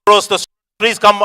Rose, the please come.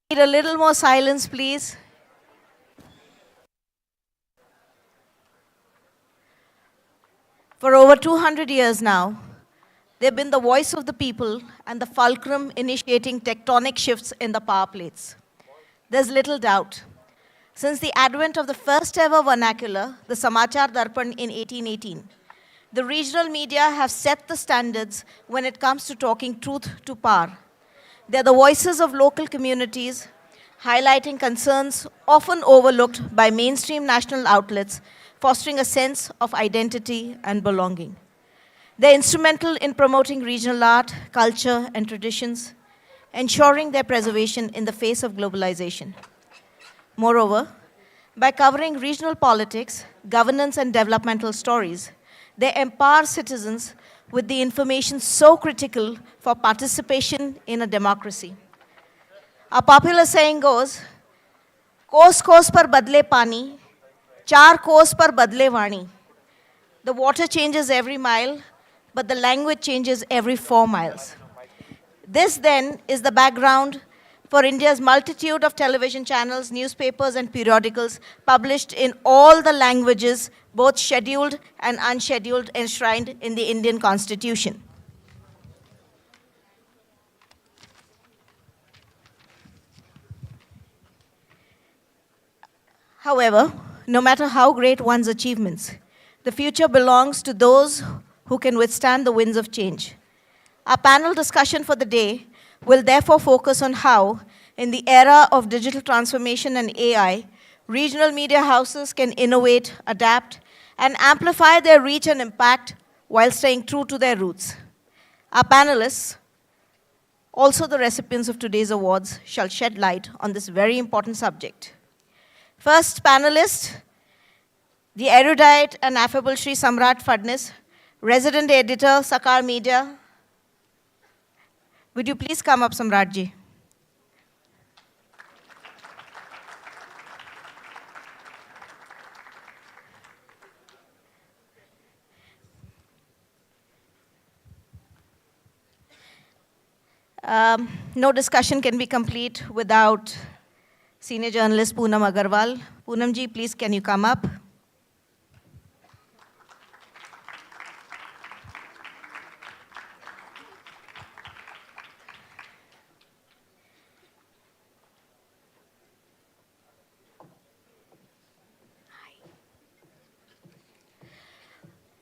Need a little more silence, please. For over 200 years now, they've been the voice of the people and the fulcrum initiating tectonic shifts in the power plates. There's little doubt. Since the advent of the first ever vernacular, the Samachar Darpan in 1818, the regional media have set the standards when it comes to talking truth to power. They're the voices of local communities, highlighting concerns often overlooked by mainstream national outlets, fostering a sense of identity and belonging. They're instrumental in promoting regional art, culture, and traditions, ensuring their preservation in the face of globalization. Moreover, by covering regional politics, governance, and developmental stories, they empower citizens with the information so critical for participation in a democracy. A popular saying goes, "Kos kos par badle pani, char kos par badle vani." The water changes every mile, but the language changes every 4 miles. This then is the background for India's multitude of television channels, newspapers, and periodicals published in all the languages, both scheduled and unscheduled, enshrined in the Indian Constitution. However, no matter how great one's achievements, the future belongs to those who can withstand the winds of change. Our panel discussion for the day will therefore focus on how, in the era of digital transformation and AI, regional media houses can innovate, adapt, and amplify their reach and impact while staying true to their roots. Our panelists, also the recipients of today's awards, shall shed light on this very important subject. First panelist, the erudite and affable Shri Samrat Fadnis, resident editor, Sakar Media. Would you please come up, Samratji? No discussion can be complete without senior journalist Poonam Agarwal. Poonamji, please can you come up?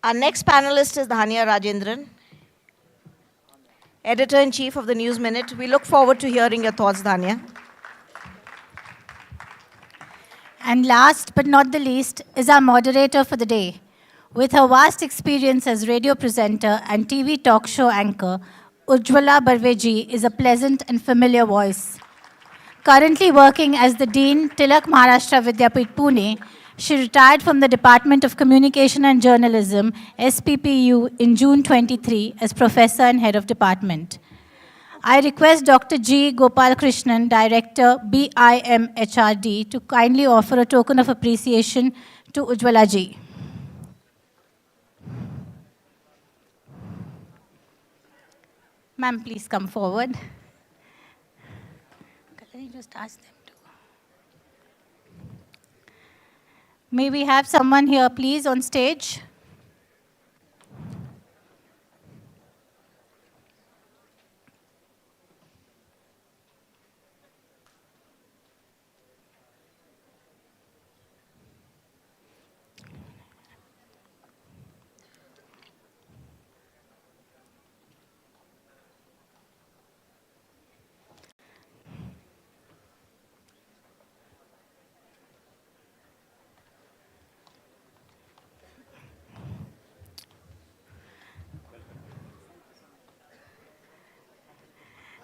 Our next panelist is Dhania Rajendran, editor-in-chief of the News Minute. We look forward to hearing your thoughts, Dhania. And last but not the least is our moderator for the day. With her vast experience as radio presenter and TV talk show anchor, Ujjwala Barveji is a pleasant and familiar voice. Currently working as the Dean, Tilak Maharashtra Vidyapit Pune, she retired from the Department of Communication and Journalism, SPPU, in June 23 as Professor and Head of Department. I request Dr. G. Gopalakrishnan, Director, BIMHRD, to kindly offer a token of appreciation to Ujjwala ji. Ma'am, please come forward. Can I just ask them to? May we have someone here, please, on stage?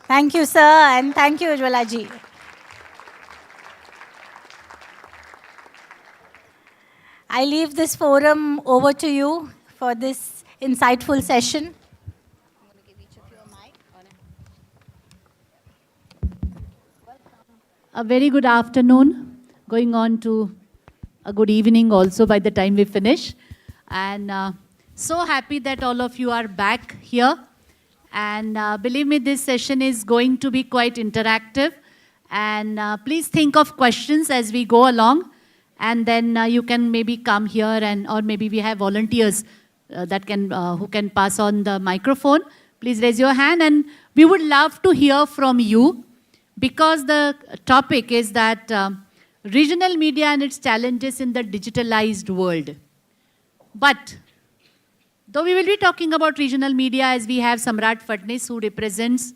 Thank you, sir, and thank you, Ujjwala ji. I leave this forum over to you for this insightful session. A very good afternoon, going on to a good evening also by the time we finish. And so happy that all of you are back here. And believe me, this session is going to be quite interactive. And please think of questions as we go along. And then you can maybe come here and, or maybe we have volunteers that can, who can pass on the microphone. Please raise your hand and we would love to hear from you because the topic is that regional media and its challenges in the digitalized world. But though we will be talking about regional media as we have Samrat Phadnis who represents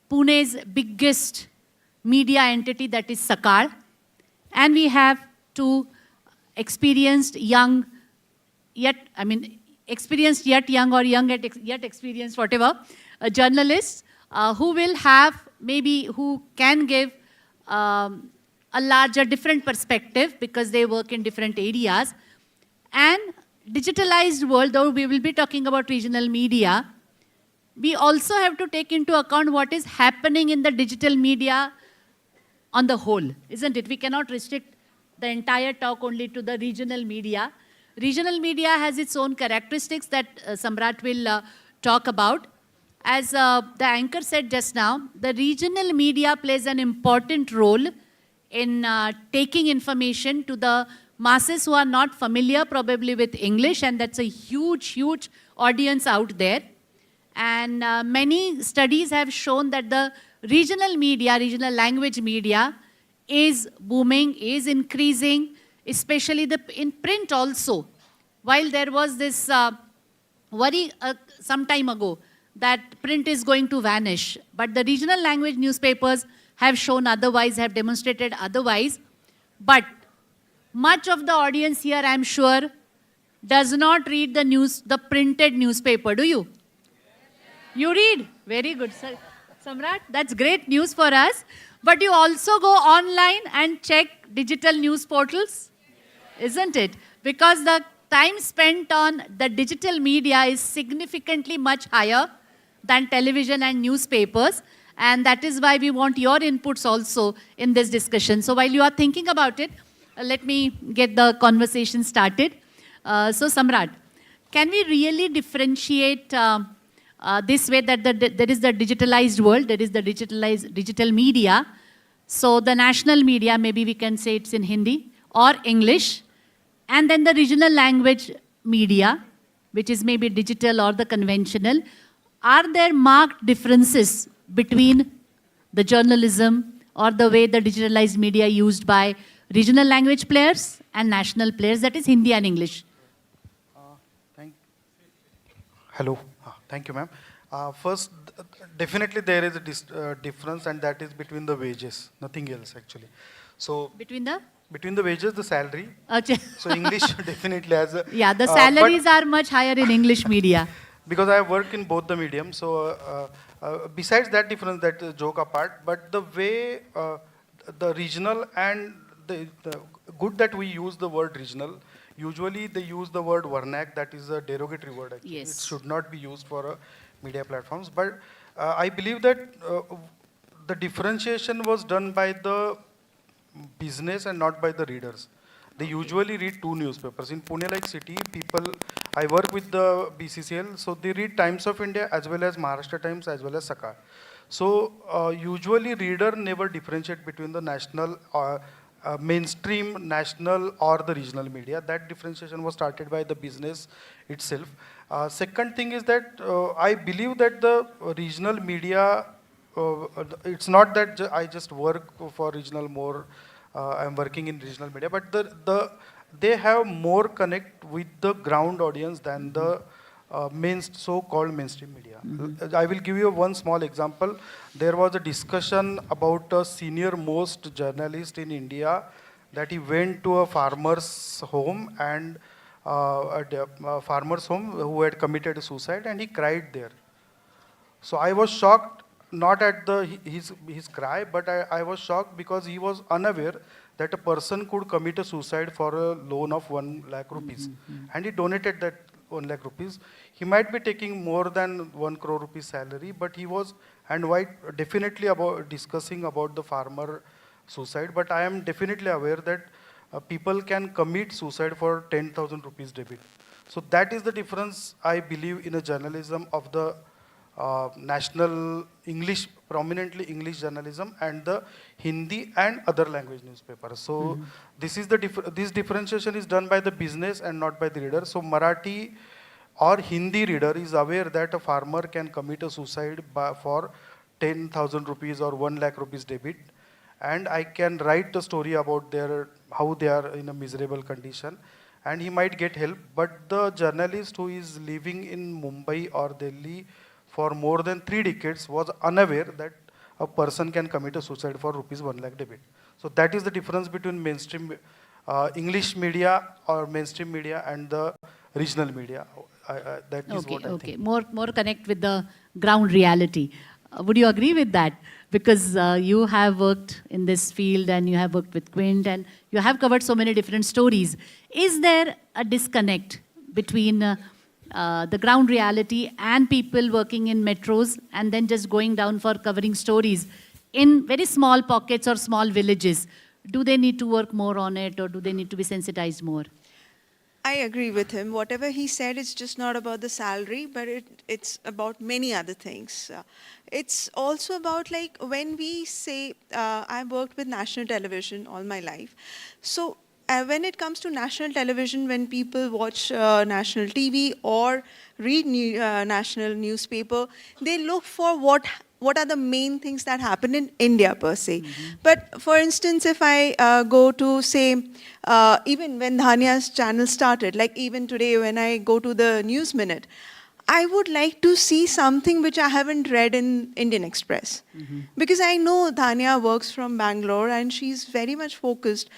Pune's biggest media entity, that is Sakar. And we have two experienced young, yet young or young yet experienced, whatever, journalists who will have maybe who can give a larger different perspective because they work in different areas. And digitalized world, though we will be talking about regional media, we also have to take into account what is happening in the digital media on the whole, isn't it? We cannot restrict the entire talk only to the regional media. Regional media has its own characteristics that Samrat will talk about. As the anchor said just now, the regional media plays an important role in taking information to the masses who are not familiar probably with English, and that's a huge, huge audience out there. And many studies have shown that the regional media, regional language media is booming, is increasing, especially in print also. While there was this worry some time ago that print is going to vanish, but the regional language newspapers have shown otherwise, have demonstrated otherwise. But much of the audience here, I'm sure, does not read the printed newspaper, do you? You read? Very good, sir. Samrat, that's great news for us. But you also go online and check digital news portals, isn't it? Because the time spent on the digital media is significantly much higher than television and newspapers. And that is why we want your inputs also in this discussion. So while you are thinking about it, let me get the conversation started. So Samrat, can we really differentiate this way that there is the digitalized world, there is the digital media. So the national media, maybe we can say it's in Hindi or English, and then the regional language media, which is maybe digital or the conventional. Are there marked differences between the journalism or the way the digitalized media used by regional language players and national players, that is Hindi and English? Hello. Thank you, ma'am. First, definitely there is a difference, and that is between the wages, nothing else actually. So Between the? Between the wages, the salary. Okay. So English definitely has a... Yeah, the salaries are much higher in English media. Because I work in both the mediums, so besides that difference, that joke apart, but the way the regional and the good that we use the word regional. Usually they use the word vernac, that is a derogatory word actually. It Yes. should not be used for media platforms. But I believe that the differentiation was done by the business and not by the readers. They usually read two newspapers. In Pune like city, people, I work with the BCCL, so they read Times of India as well as Maharashtra Times as well as Sakar. So usually reader never differentiate between the national mainstream, national or the regional media. That differentiation was started by the business itself. Second thing is that I believe that the regional media, it's not that I just work for regional more, I'm working in regional media, but they have more connect with the ground audience than the so-called mainstream media. I will give you one small example. There was a discussion about a senior most journalist in India that he went to a farmer's home and a farmer's home who had committed suicide and he cried there. So I was shocked, not at his cry, but I was shocked because he was unaware that a person could commit a suicide for a loan of 1 lakh rupees. And he donated that 1 lakh rupees. He might be taking more than 1 crore rupees salary, but he was, and why definitely about discussing about the farmer suicide, but I am definitely aware that people can commit suicide for 10,000 rupees debit. So that is the difference, I believe, in a journalism of the national English, prominently English journalism and the Hindi and other language newspapers. So this is this differentiation is done by the business and not by the reader. So Marathi or Hindi reader is aware that a farmer can commit a suicide for 10,000 rupees or 1 lakh rupees debit, and I can write a story about how they are in a miserable condition, and he might get help. But the journalist who is living in Mumbai or Delhi for more than 3 decades was unaware that a person can commit a suicide for rupees 1 lakh debit. So that is the difference between mainstream English media or mainstream media and the regional media. That is what I think. More connect with the ground reality. Would you agree with that? Because you have worked in this field and you have worked with Quint and you have covered so many different stories. Is there a disconnect between the ground reality and people working in metros and then just going down for covering stories in very small pockets or small villages? Do they need to work more on it, or do they need to be sensitized more? I agree with him. Whatever he said, it's just not about the salary, but it's about many other things. It's also about, like, when we say, I've worked with national television all my life. So when it comes to national television, when people watch national TV or read national newspaper, they look for what are the main things that happen in India per se. But for instance, if I go to, say, even when Dhania's channel started, like even today when I go to the News Minute, I would like to see something which I haven't read in Indian Express. Because I know Dhania works from Bangalore and she's very much focused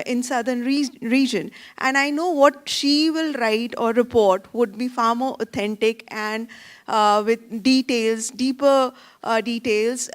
in southern region. And I know what she will write or report would be far more authentic and with details, deeper details,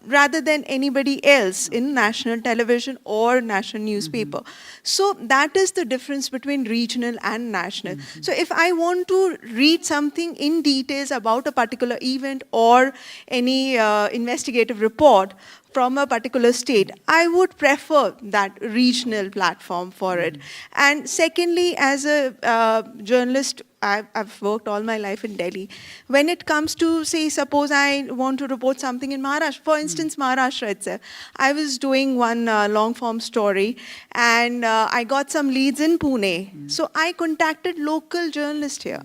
rather than anybody else in national television or national newspaper. So that is the difference between regional and national. So if I want to read something in details about a particular event or any investigative report from a particular state, I would prefer that regional platform for it. And secondly, as a journalist, I've worked all my life in Delhi. When it comes to, say, suppose I want to report something in Maharashtra, for instance, Maharashtra itself, I was doing one long form story and I got some leads in Pune. So I contacted local journalists here.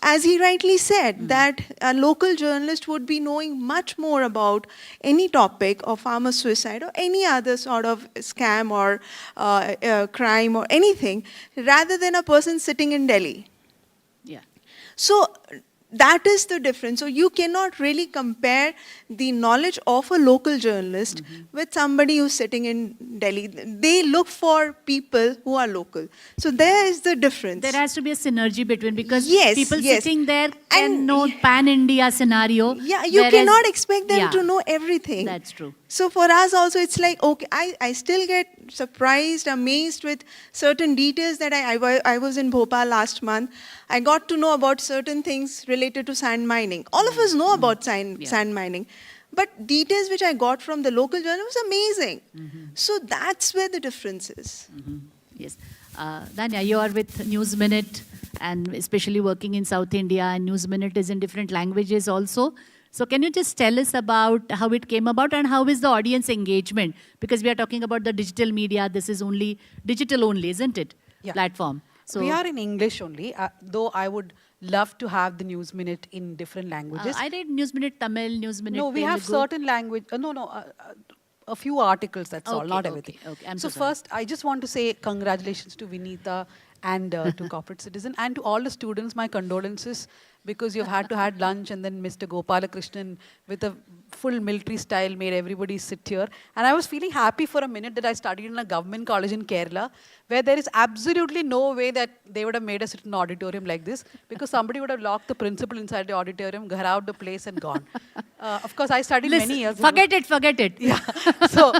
As he rightly said, that a local journalist would be knowing much more about any topic of farmer suicide or any other sort of scam or crime or anything, rather than a person sitting in Delhi. Yeah. So that is the difference. So you cannot really compare the knowledge of a local journalist with somebody who's sitting in Delhi. They look for people who are local. So there is the difference. There has to be a synergy between, because Yes, people yes. sitting there can And- know pan-India scenario. Yeah, you whereas- cannot expect them Yeah, to know everything. That's true. So for us also, it's like, okay, I still get surprised, amazed with certain details that I was in Bhopal last month. I got to know about certain things related to sand mining. All of us know about sand mining. But details which I got from the local journal was amazing. So that's where the difference is. Yes. Danya, you are with News Minute, and especially working in South India, and News Minute is in different languages also. So can you just tell us about how it came about and how is the audience engagement? Because we are talking about the digital media. This is only digital only, isn't it? Yeah. Platform. So We are in English only, though I would love to have the News Minute in different languages. I read News Minute Tamil, News Minute No, we have Telugu. certain language. A few articles, that's all, Okay, not okay, everything. okay. I'm So so sorry. first, I just want to say congratulations to Vinita and to Corporate Citizen, and to all the students, my condolences, because you've had to had lunch, and then Mr. Gopalakrishnan with a full military style made everybody sit here. And I was feeling happy for a minute that I studied in a government college in Kerala, where there is absolutely no way that they would have made us sit in an auditorium like this, because somebody would have locked the principal inside the auditorium, got out the place and gone. Of course, I studied Listen, many years. forget it, forget it. Yeah. So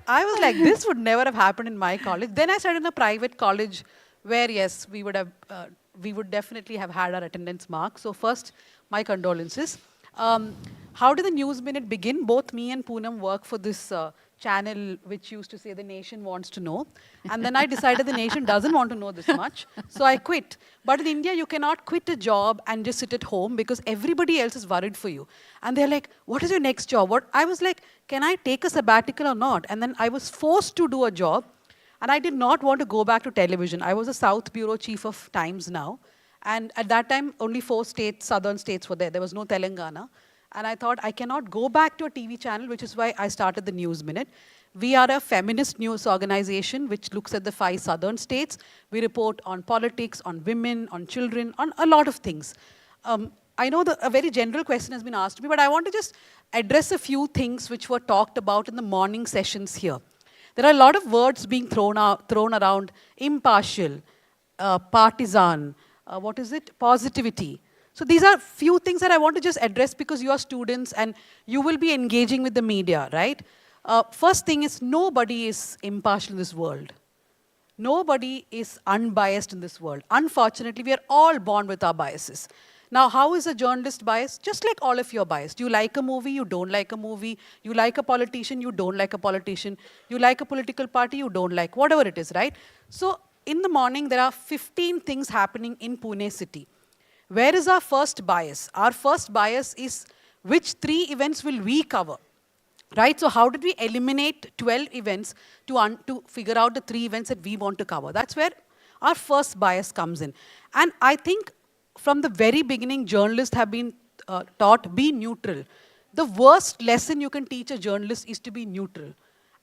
I was like, this would never have happened in my college. Then I studied in a private college where, yes, we would definitely have had our attendance marks. So first, my condolences. How did the News Minute begin? Both me and Poonam work for this channel which used to say the nation wants to know. And then I decided the nation doesn't want to know this much. So I quit. But in India, you cannot quit a job and just sit at home, because everybody else is worried for you. And they're like, what is your next job? I was like, can I take a sabbatical or not? And then I was forced to do a job. And I did not want to go back to television. I was a South Bureau Chief of Times Now. And at that time, only 4 states, southern states were there. There was no Telangana. And I thought, I cannot go back to a TV channel, which is why I started the News Minute. We are a feminist news organization which looks at the 5 southern states. We report on politics, on women, on children, on a lot of things. I know a very general question has been asked me, but I want to just address a few things which were talked about in the morning sessions here. There are a lot of words being thrown around: impartial, partisan, positivity. So these are few things that I want to just address, because you are students and you will be engaging with the media, right? First thing is, nobody is impartial in this world. Nobody is unbiased in this world. Unfortunately, we are all born with our biases. Now, how is a journalist biased? Just like all of you are biased. You like a movie, you don't like a movie. You like a politician, you don't like a politician. You like a political party, you don't like, whatever it is, right? So, in the morning, there are 15 things happening in Pune city. Where is our first bias? Our first bias is, which 3 events will we cover? Right? So how did we eliminate 12 events to figure out the 3 events that we want to cover? That's where our first bias comes in. And I think from the very beginning, journalists have been taught, be neutral. The worst lesson you can teach a journalist is to be neutral.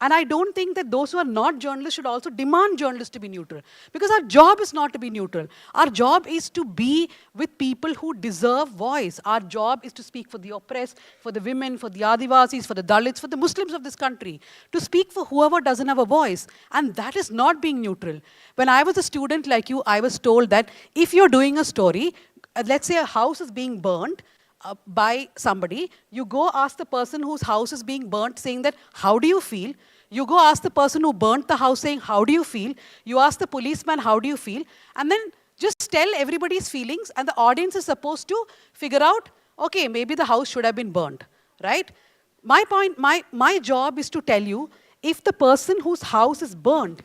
And I don't think that those who are not journalists should also demand journalists to be neutral. Because our job is not to be neutral. Our job is to be with people who deserve voice. Our job is to speak for the oppressed, for the women, for the Adivasis, for the Dalits, for the Muslims of this country. To speak for whoever doesn't have a voice. And that is not being neutral. When I was a student like you, I was told that if you're doing a story, let's say a house is being burned, by somebody, you go ask the person whose house is being burnt, saying that, how do you feel? You go ask the person who burnt the house, saying, how do you feel? You ask the policeman, how do you feel? And then just tell everybody's feelings, and the audience is supposed to figure out, okay, maybe the house should have been burnt, right? My job is to tell you, if the person whose house is burnt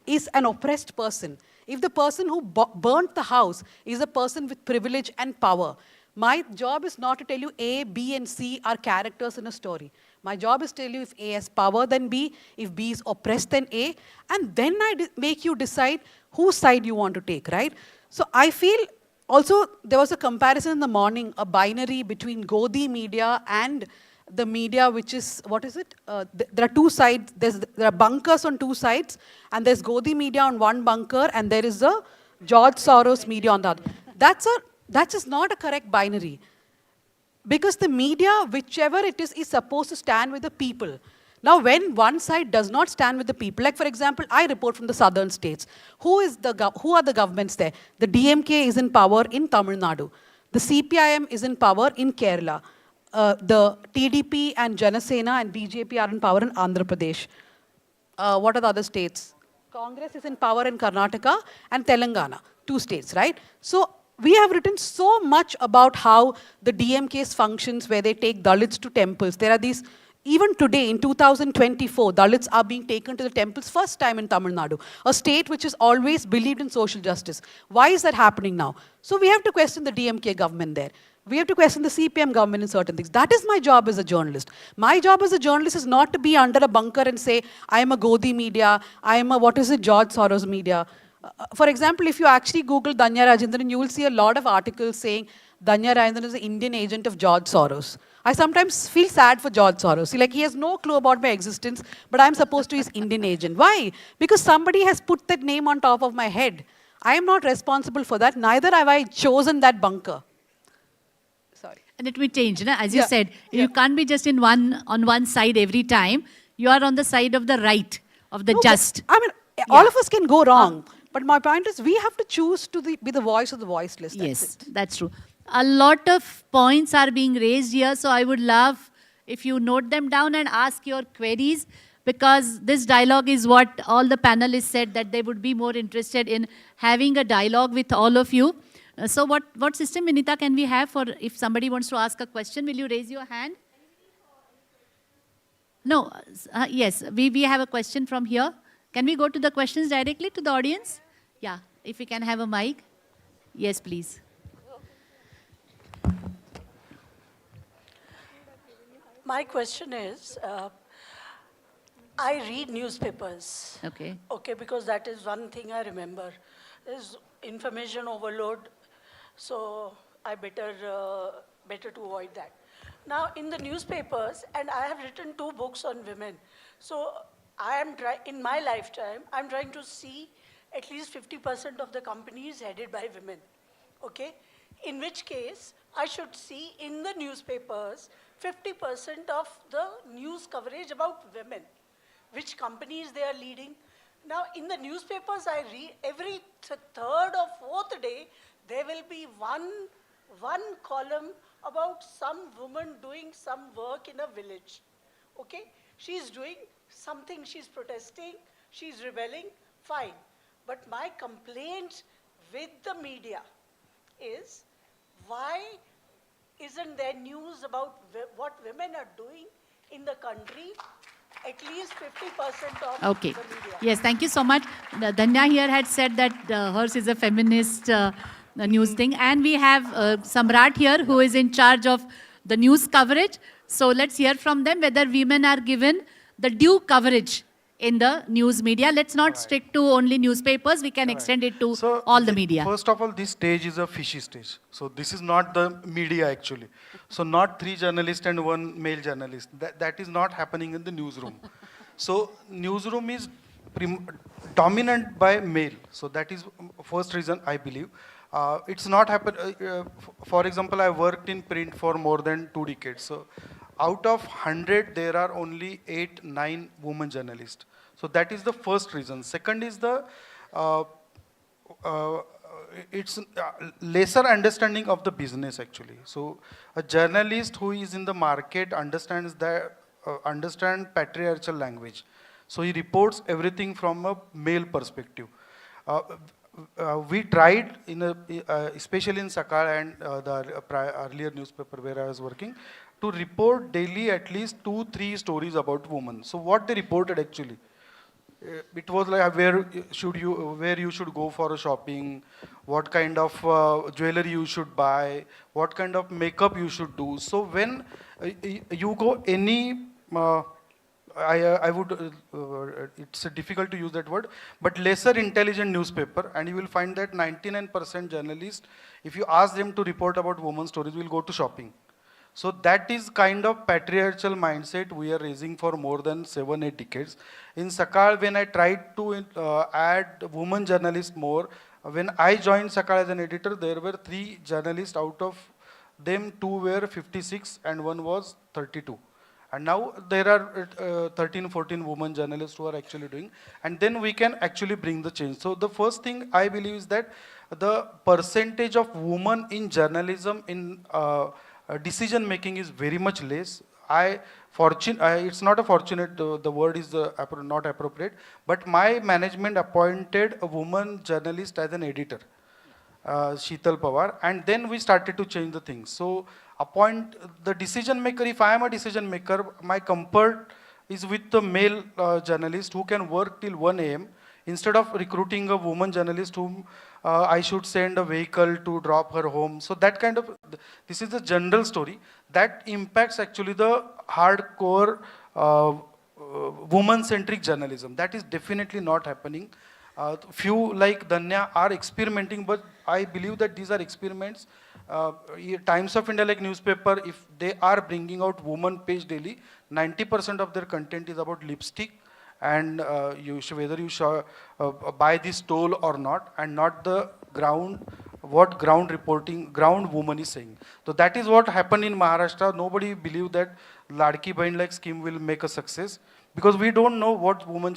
is an oppressed person, if the person who burnt the house is a person with privilege and power, my job is not to tell you A, B, and C are characters in a story. My job is to tell you, if A has power, then B. If B is oppressed, then A. And then I make you decide whose side you want to take, right? So I feel also there was a comparison in the morning, a binary between Godi media and the media, which is, what is it? There are 2 sides. There are bunkers on 2 sides. And there's Godi media on one bunker. And there is a George Soros media on the other. That is not a correct binary. Because the media, whichever it is supposed to stand with the people. Now, when one side does not stand with the people, like for example, I report from the southern states. Who are the governments there? The DMK is in power in Tamil Nadu. The CPIM is in power in Kerala. The TDP and Janasena and BJP are in power in Andhra Pradesh. What are the other states? Congress is in power in Karnataka and Telangana, 2 states, right? So we have written so much about how the DMK's functions, where they take Dalits to temples. There are these, even today in 2024, Dalits are being taken to the temples first time in Tamil Nadu, a state which has always believed in social justice. Why is that happening now? So we have to question the DMK government there. We have to question the CPM government in certain things. That is my job as a journalist. My job as a journalist is not to be under a bunker and say, I am a Godi media, I am a, George Soros media. For example, if you actually Google Danya Rajendran, you will see a lot of articles saying Danya Rajendran is the Indian agent of George Soros. I sometimes feel sad for George Soros. He has no clue about my existence, but I'm supposed to be his Indian agent. Why? Because somebody has put that name on top of my head. I am not responsible for that. Neither have I chosen that bunker. Sorry. And it will change, as you said. You can't be just on one side every time. You are on the side of the right, of the just. I mean, all of us can go wrong. But my point is, we have to choose to be the voice of the voiceless. Yes, that's true. A lot of points are being raised here, so I would love if you note them down and ask your queries, because this dialogue is what all the panelists said, that they would be more interested in having a dialogue with all of you. So what system, Vinita, can we have for if somebody wants to ask a question? Will you raise your hand? No, yes, we have a question from here. Can we go to the questions directly to the audience? Yeah, if we can have a mic. Yes, please. My question is, I read newspapers. Okay. Okay, because that is one thing I remember. There's information overload, so I better to avoid that. Now, in the newspapers, and I have written 2 books on women. So I am in my lifetime, I'm trying to see at least 50% of the companies headed by women, okay? In which case, I should see in the newspapers 50% of the news coverage about women, which companies they are leading. Now, in the newspapers I read, every 3rd or 4th day, there will be one column about some woman doing some work in a village, okay? She's doing something, she's protesting, she's rebelling, fine. But my complaint with the media is, why isn't there news about what women are doing in the country? At least 50% of the media. Yes, thank you so much. Danya here had said that hers is a feminist news thing. And we have Samrat here, who is in charge of the news coverage. So let's hear from them whether women are given the due coverage in the news media. Let's not stick to only newspapers. We can extend it to all the media. First of all, this stage is a fishy stage. So this is not the media actually. So not 3 journalists and 1 male journalist. That is not happening in the newsroom. So newsroom is dominant by male. So that is first reason I believe. It's not happen. For example, I worked in print for more than 2 decades. So out of 100, there are only 8, 9 women journalists. So that is the first reason. Second is the it's lesser understanding of the business actually. So a journalist who is in the market understands that understand patriarchal language. So he reports everything from a male perspective. We tried, especially in Sakal and the earlier newspaper where I was working, to report daily at least 2-3 stories about women. So what they reported actually, it was like where you should go for a shopping, what kind of jewelry you should buy, what kind of makeup you should do. So when you go any I would, it's difficult to use that word, but lesser intelligent newspaper, and you will find that 99% journalists, if you ask them to report about women's stories, will go to shopping. So that is kind of patriarchal mindset we are raising for more than 7-8 decades. In Sakal, when I tried to add women journalists more, when I joined Sakal as an editor, there were 3 journalists. Out of them, 2 were 56 and 1 was 32. And now there are 13, 14 women journalists who are actually doing, and then we can actually bring the change. So the first thing I believe is that the percentage of women in journalism in decision making is very much less. It's not a fortunate, the word is not appropriate, but my management appointed a woman journalist as an editor, Sheetal Pawar, and then we started to change the things. So appoint the decision maker. If I am a decision maker, my comfort is with the male journalist who can work till 1 a.m. instead of recruiting a woman journalist whom I should send a vehicle to drop her home. So that kind of, this is the general story that impacts actually the hardcore woman-centric journalism. That is definitely not happening. Few like Danya are experimenting, but I believe that these are experiments. Times of India like newspaper, if they are bringing out woman page daily, 90% of their content is about lipstick and whether you buy this stole or not, and not the what ground reporting, ground woman is saying. So that is what happened in Maharashtra. Nobody believed that Ladki Bahin like scheme will make a success, because we don't know what women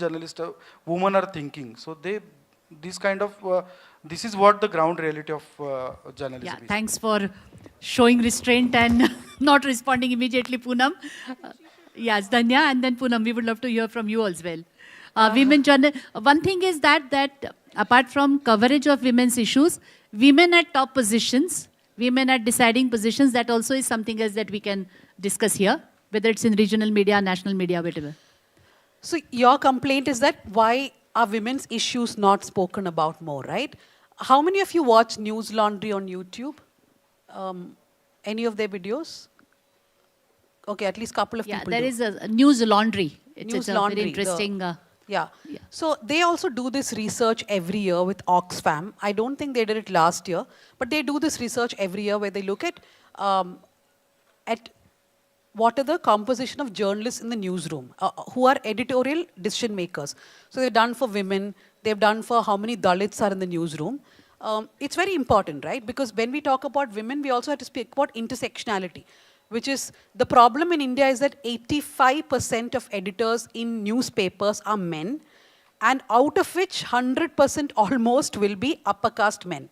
are thinking. So this is what the ground reality of journalism is. Thanks for showing restraint and not responding immediately, Poonam. Yes, Danya, and then Poonam, we would love to hear from you as well. Women journal. One thing is that apart from coverage of women's issues, women at top positions, women at deciding positions, that also is something else that we can discuss here, whether it's in regional media, national media, whatever. So your complaint is that why are women's issues not spoken about more, right? How many of you watch News Laundry on YouTube? Any of their videos? Okay, at least a couple of people there do. is a News Laundry. It's a Laundry, very interesting... Yeah. So they also do this research every year with Oxfam. I don't think they did it last year, but they do this research every year where they look at what are the composition of journalists in the newsroom, who are editorial decision makers. So they've done for women, they've done for how many Dalits are in the newsroom. It's very important, right? Because when we talk about women, we also have to speak about intersectionality, which is the problem in India is that 85% of editors in newspapers are men, and out of which 100% almost will be upper caste men.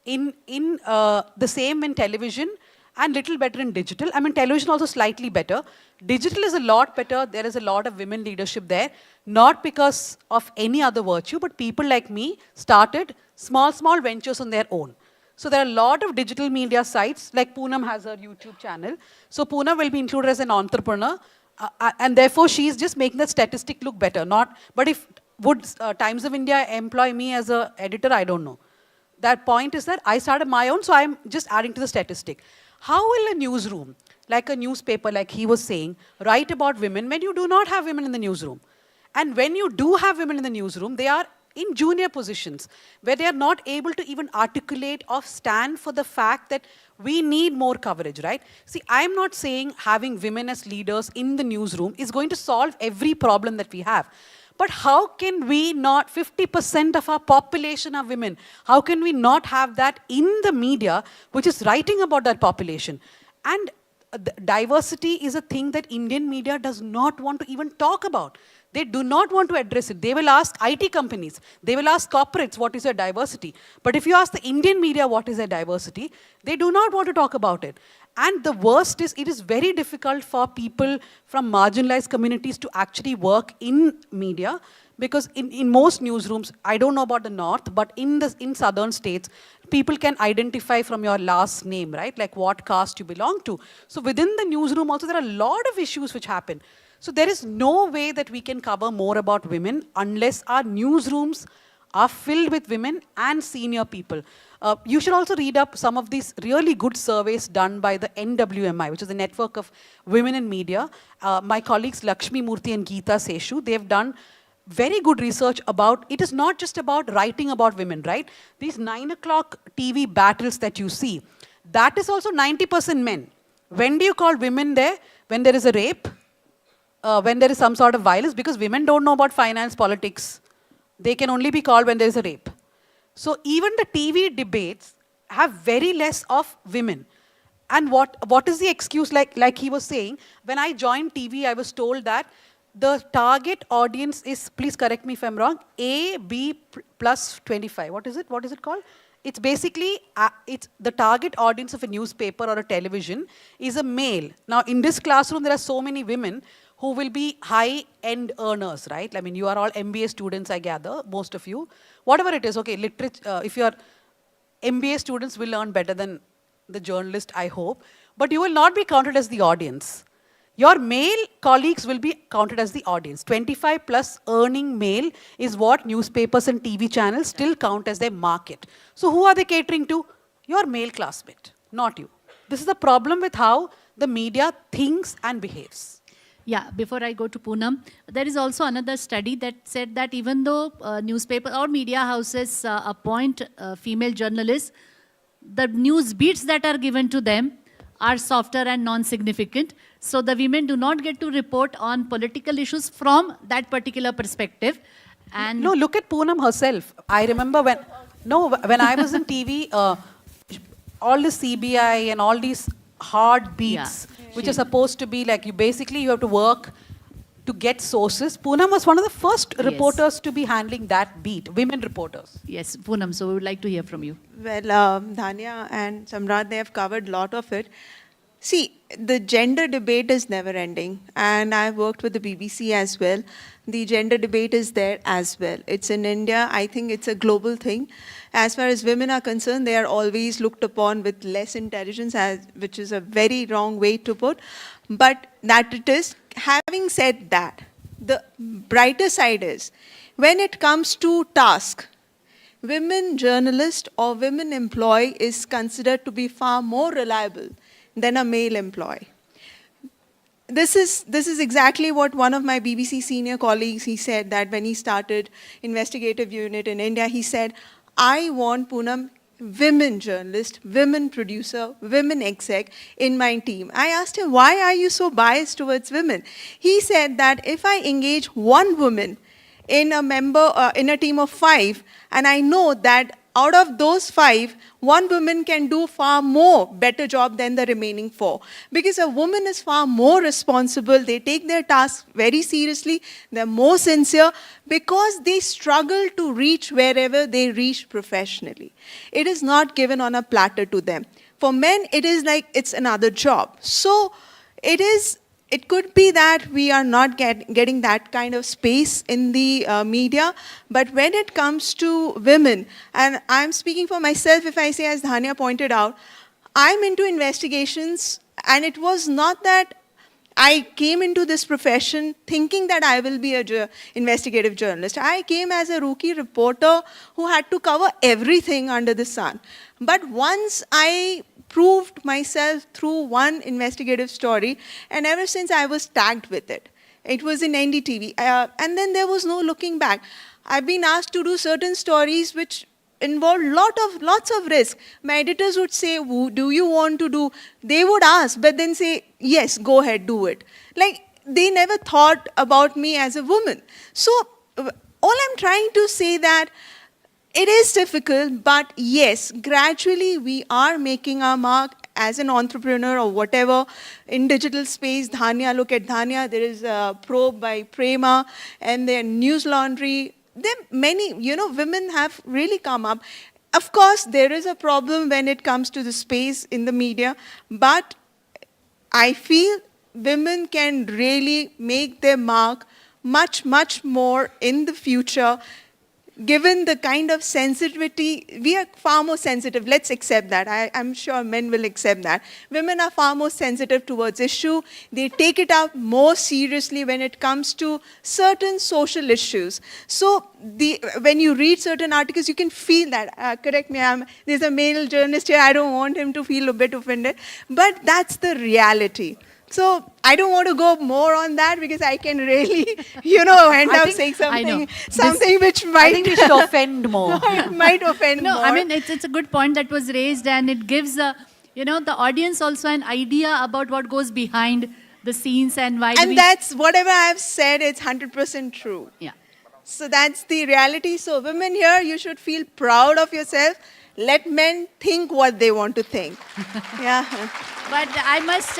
The same in television and little better in digital. I mean, television also slightly better. Digital is a lot better. There is a lot of women leadership there, not because of any other virtue, but people like me started small ventures on their own. So there are a lot of digital media sites, like Poonam has her YouTube channel. So Poonam will be included as an entrepreneur, and therefore she's just making that statistic look better. But would Times of India employ me as an editor? I don't know. That point is that I started my own, so I'm just adding to the statistic. How will a newsroom, like a newspaper, like he was saying, write about women when you do not have women in the newsroom? And when you do have women in the newsroom, they are in junior positions, where they are not able to even articulate or stand for the fact that we need more coverage, right? See, I'm not saying having women as leaders in the newsroom is going to solve every problem that we have. But how can we not, 50% of our population are women, how can we not have that in the media, which is writing about that population? And diversity is a thing that Indian media does not want to even talk about. They do not want to address it. They will ask IT companies, they will ask corporates, what is their diversity? But if you ask the Indian media what is their diversity, they do not want to talk about it. And the worst is, it is very difficult for people from marginalized communities to actually work in media, because in most newsrooms, I don't know about the north, but in southern states, people can identify from your last name, right? Like what caste you belong to. So within the newsroom also, there are a lot of issues which happen. So there is no way that we can cover more about women unless our newsrooms are filled with women and senior people. You should also read up some of these really good surveys done by the NWMI, which is the Network of Women in Media. My colleagues Lakshmi Murthy and Geeta Seshu, they have done very good research about, it is not just about writing about women, right? These 9 o'clock TV battles that you see, that is also 90% men. When do you call women there? When there is a rape? When there is some sort of violence, because women don't know about finance, politics. They can only be called when there is a rape. So even the TV debates have very less of women. And what is the excuse? Like he was saying, when I joined TV, I was told that the target audience is, please correct me if I'm wrong, A, B plus 25. What is it? What is it called? It's basically, it's the target audience of a newspaper or a television is a male. Now, in this classroom, there are so many women who will be high-end earners, right? I mean, you are all MBA students, I gather, most of you. Whatever it is, okay, literature, if you're MBA students will earn better than the journalist, I hope. But you will not be counted as the audience. Your male colleagues will be counted as the audience. 25 plus earning male is what newspapers and TV channels still count as their market. So who are they catering to? Your male classmate, not you. This is the problem with how the media thinks and behaves. Yeah, before I go to Poonam, there is also another study that said that even though newspaper or media houses appoint female journalists, the news beats that are given to them are softer and non-significant. So the women do not get to report on political issues from that particular perspective. And no, look at Poonam herself. I remember when I was in TV, all the CBI and all these hard beats, which are supposed to be like you have to work to get sources. Poonam was one of the first reporters to be handling that beat, women reporters. Yes, Poonam, so we would like to hear from you. Well, Dhanya and Samrat, they have covered a lot of it. See, the gender debate is never ending, and I've worked with the BBC as well. The gender debate is there as well. It's in India. I think it's a global thing. As far as women are concerned, they are always looked upon with less intelligence, which is a very wrong way to put. But that it is. Having said that, the brighter side is, when it comes to task, women journalist or women employee is considered to be far more reliable than a male employee. This is exactly what one of my BBC senior colleagues, he said that when he started investigative unit in India, he said, I want, Poonam, women journalist, women producer, women exec in my team. I asked him, why are you so biased towards women? He said that if I engage one woman in a team of 5, and I know that out of those 5, one woman can do far more better job than the remaining 4. Because a woman is far more responsible. They take their tasks very seriously. They're more sincere because they struggle to reach wherever they reach professionally. It is not given on a platter to them. For men, it is like it's another job. So it could be that we are not getting that kind of space in the media, but when it comes to women, and I'm speaking for myself if I say, as Dhanya pointed out, I'm into investigations, and it was not that I came into this profession thinking that I will be an investigative journalist. I came as a rookie reporter who had to cover everything under the sun. But once I proved myself through one investigative story, and ever since I was tagged with it. It was in NDTV, and then there was no looking back. I've been asked to do certain stories which involved lots of risk. My editors would say, do you want to do? They would ask, but then say, yes, go ahead, do it. Like, they never thought about me as a woman. So, all I'm trying to say that it is difficult, but yes, gradually we are making our mark as an entrepreneur or whatever in digital space. Dhanya, look at Dhanya. There is a Probe by Prema, and then News Laundry. There are many, women have really come up. Of course, there is a problem when it comes to the space in the media, but I feel women can really make their mark much, much more in the future. Given the kind of sensitivity, we are far more sensitive. Let's accept that. I'm sure men will accept that. Women are far more sensitive towards issue. They take it up more seriously when it comes to certain social issues. So when you read certain articles, you can feel that. Correct me, there's a male journalist here. I don't want him to feel a bit offended. But that's the reality. So I don't want to go more on that because I can really, end up saying something which might... I think we should offend more. might offend more. No, I mean, it's a good point that was raised, and it gives, the audience also an idea about what goes behind the scenes and why And that's whatever I've said, it's 100% true. Yeah. So that's the reality. So women here, you should feel proud of yourself. Let men think what they want to think. Yeah. But I must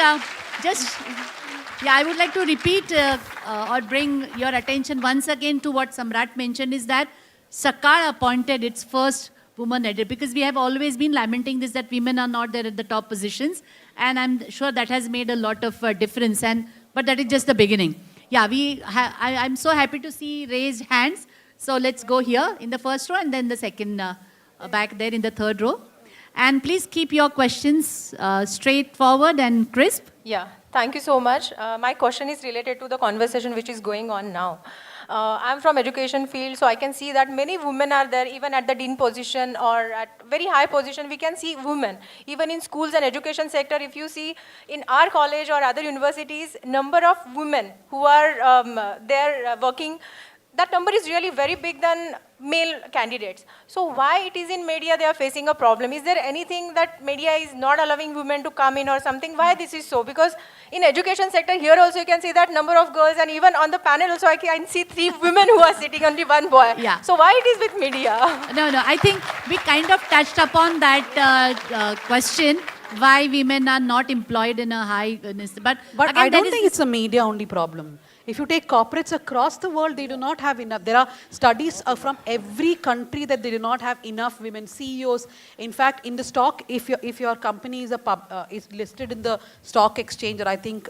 I would like to repeat or bring your attention once again to what Samrat mentioned is that Sakar appointed its first woman editor because we have always been lamenting this that women are not there at the top positions, and I'm sure that has made a lot of difference. But that is just the beginning. Yeah, I'm so happy to see raised hands. So let's go here in the first row and then the second back there in the third row. And please keep your questions straightforward and crisp. Yeah, thank you so much. My question is related to the conversation which is going on now. I'm from education field, so I can see that many women are there, even at the dean position or at very high position, we can see women. Even in schools and education sector, if you see in our college or other universities, number of women who are there working, that number is really very big than male candidates. So why it is in media they are facing a problem? Is there anything that media is not allowing women to come in or something? Why this is so? Because in education sector here also you can see that number of girls, and even on the panel also I can see 3 women who are sitting, only 1 boy. Yeah. So why it is with media? No, I think we kind of touched upon that question, why women are not employed in a high... But But again, I that don't is think it's a media only problem. If you take corporates across the world, they do not have enough. There are studies from every country that they do not have enough women CEOs. In fact, in the stock, if your company is is listed in the stock exchange, or I think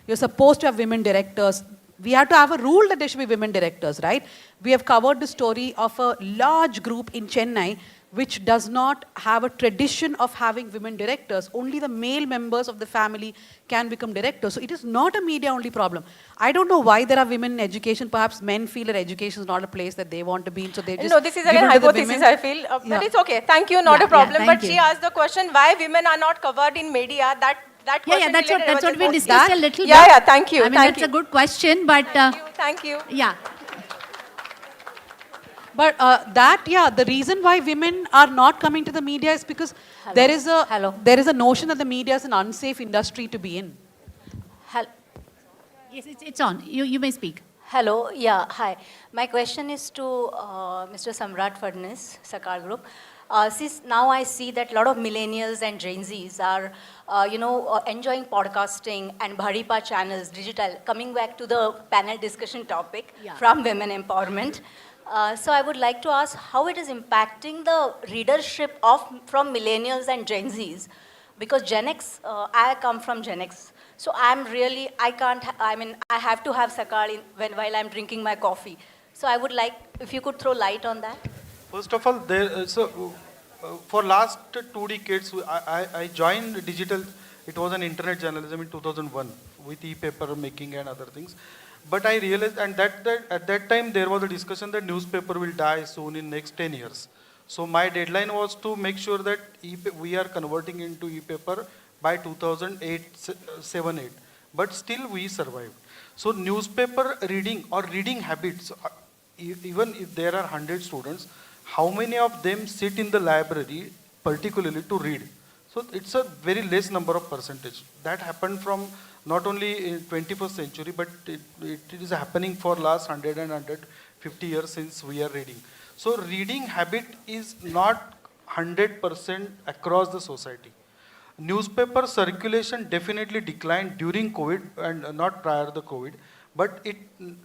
you're supposed to have women directors, we have to have a rule that there should be women directors, right? We have covered the story of a large group in Chennai which does not have a tradition of having women directors. Only the male members of the family can become directors. So it is not a media only problem. I don't know why there are women in education. Perhaps men feel that education is not a place that they want to be in, so they just No, this is give again it to the hypothesis, women. I feel. Yeah. But it's okay. Thank you, not a problem. thank But she you. asked the question, why women are not covered in media? That question that's related, what we was just discussed that. a little Yeah, bit. yeah, thank you. I mean, thank that's you. a good question, but Thank you. yeah. But the reason why women are not coming to the media is because there is a notion that the media is an unsafe industry to be in. Yes, it's on. You may speak. Hello, yeah, hi. My question is to Mr. Samrat Fadnis, Sakar Group. Since now I see that a lot of millennials and Gen Zs are, enjoying podcasting and Bharipa channels, digital, coming back to the panel discussion topic from women empowerment. So I would like to ask how it is impacting the readership from millennials and Gen Zs. Because Gen X, I come from Gen X. So I have to have Sakar while I'm drinking my coffee. So I would like, if you could throw light on that. First of all, for last 2 decades, I joined digital. It was an internet journalism in 2001 with e-paper making and other things. But I realized, and at that time there was a discussion that newspaper will die soon in next 10 years. So my deadline was to make sure that we are converting into e-paper by 2007-8. But still we survived. So newspaper reading or reading habits, even if there are 100 students, how many of them sit in the library particularly to read? So it's a very less number of percentage. That happened from not only in 21st century, but it is happening for last 100 and 150 years since we are reading. So reading habit is not 100% across the society. Newspaper circulation definitely declined during COVID and not prior to the COVID. But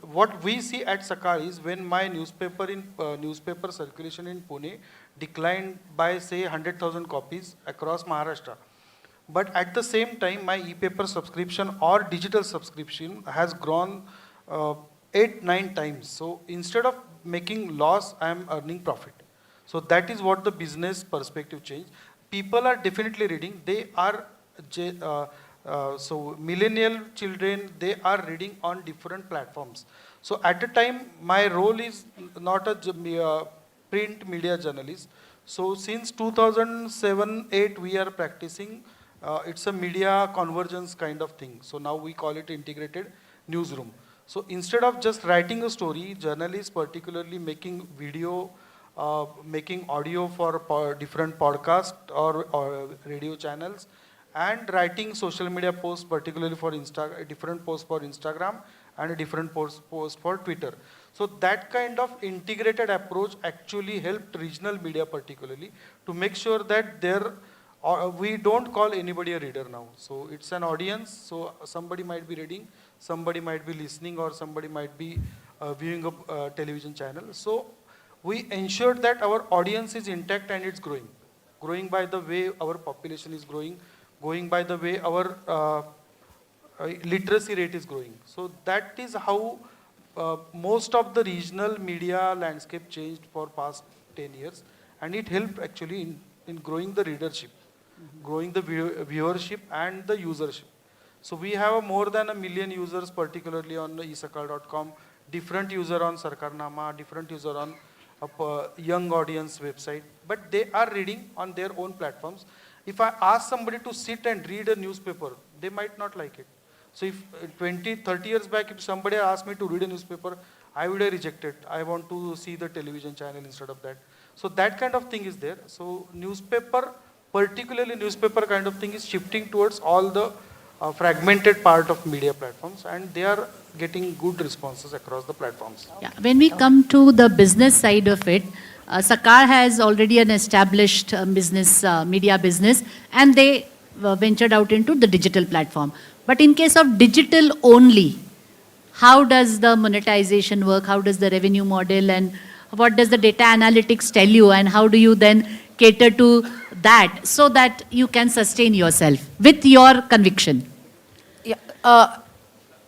what we see at Sakar is when my newspaper circulation in Pune declined by say 100,000 copies across Maharashtra. But at the same time, my e-paper subscription or digital subscription has grown 8-9 times. So instead of making loss, I am earning profit. So that is what the business perspective changed. People are definitely reading. They are so millennial children, they are reading on different platforms. So at a time, my role is not a print media journalist. So since 2007-8, we are practicing. It's a media convergence kind of thing. So now we call it integrated newsroom. So instead of just writing a story, journalists particularly making video, making audio for different podcasts or radio channels, and writing social media posts, particularly for different posts for Instagram and a different post for Twitter. So that kind of integrated approach actually helped regional media particularly to make sure that we don't call anybody a reader now. So it's an audience, so somebody might be reading, somebody might be listening, or somebody might be viewing a television channel. So we ensured that our audience is intact and it's growing by the way our population is going by the way our literacy rate is growing. So that is how most of the regional media landscape changed for past 10 years, and it helped actually in growing the readership, growing the viewership and the usership. So we have more than 1 million users, particularly on esakar.com, different user on Sarkarnama, different user on a young audience website, but they are reading on their own platforms. If I ask somebody to sit and read a newspaper, they might not like it. So if 20, 30 years back, if somebody asked me to read a newspaper, I would have rejected. I want to see the television channel instead of that. So that kind of thing is there. So newspaper, particularly newspaper kind of thing, is shifting towards all the fragmented part of media platforms, and they are getting good responses across the platforms. Yeah. When we come to the business side of it, Sakar has already an established business, media business, and they ventured out into the digital platform. But in case of digital only, how does the monetization work? How does the revenue model, and what does the data analytics tell you, and how do you then cater to that so that you can sustain yourself with your conviction? Yeah.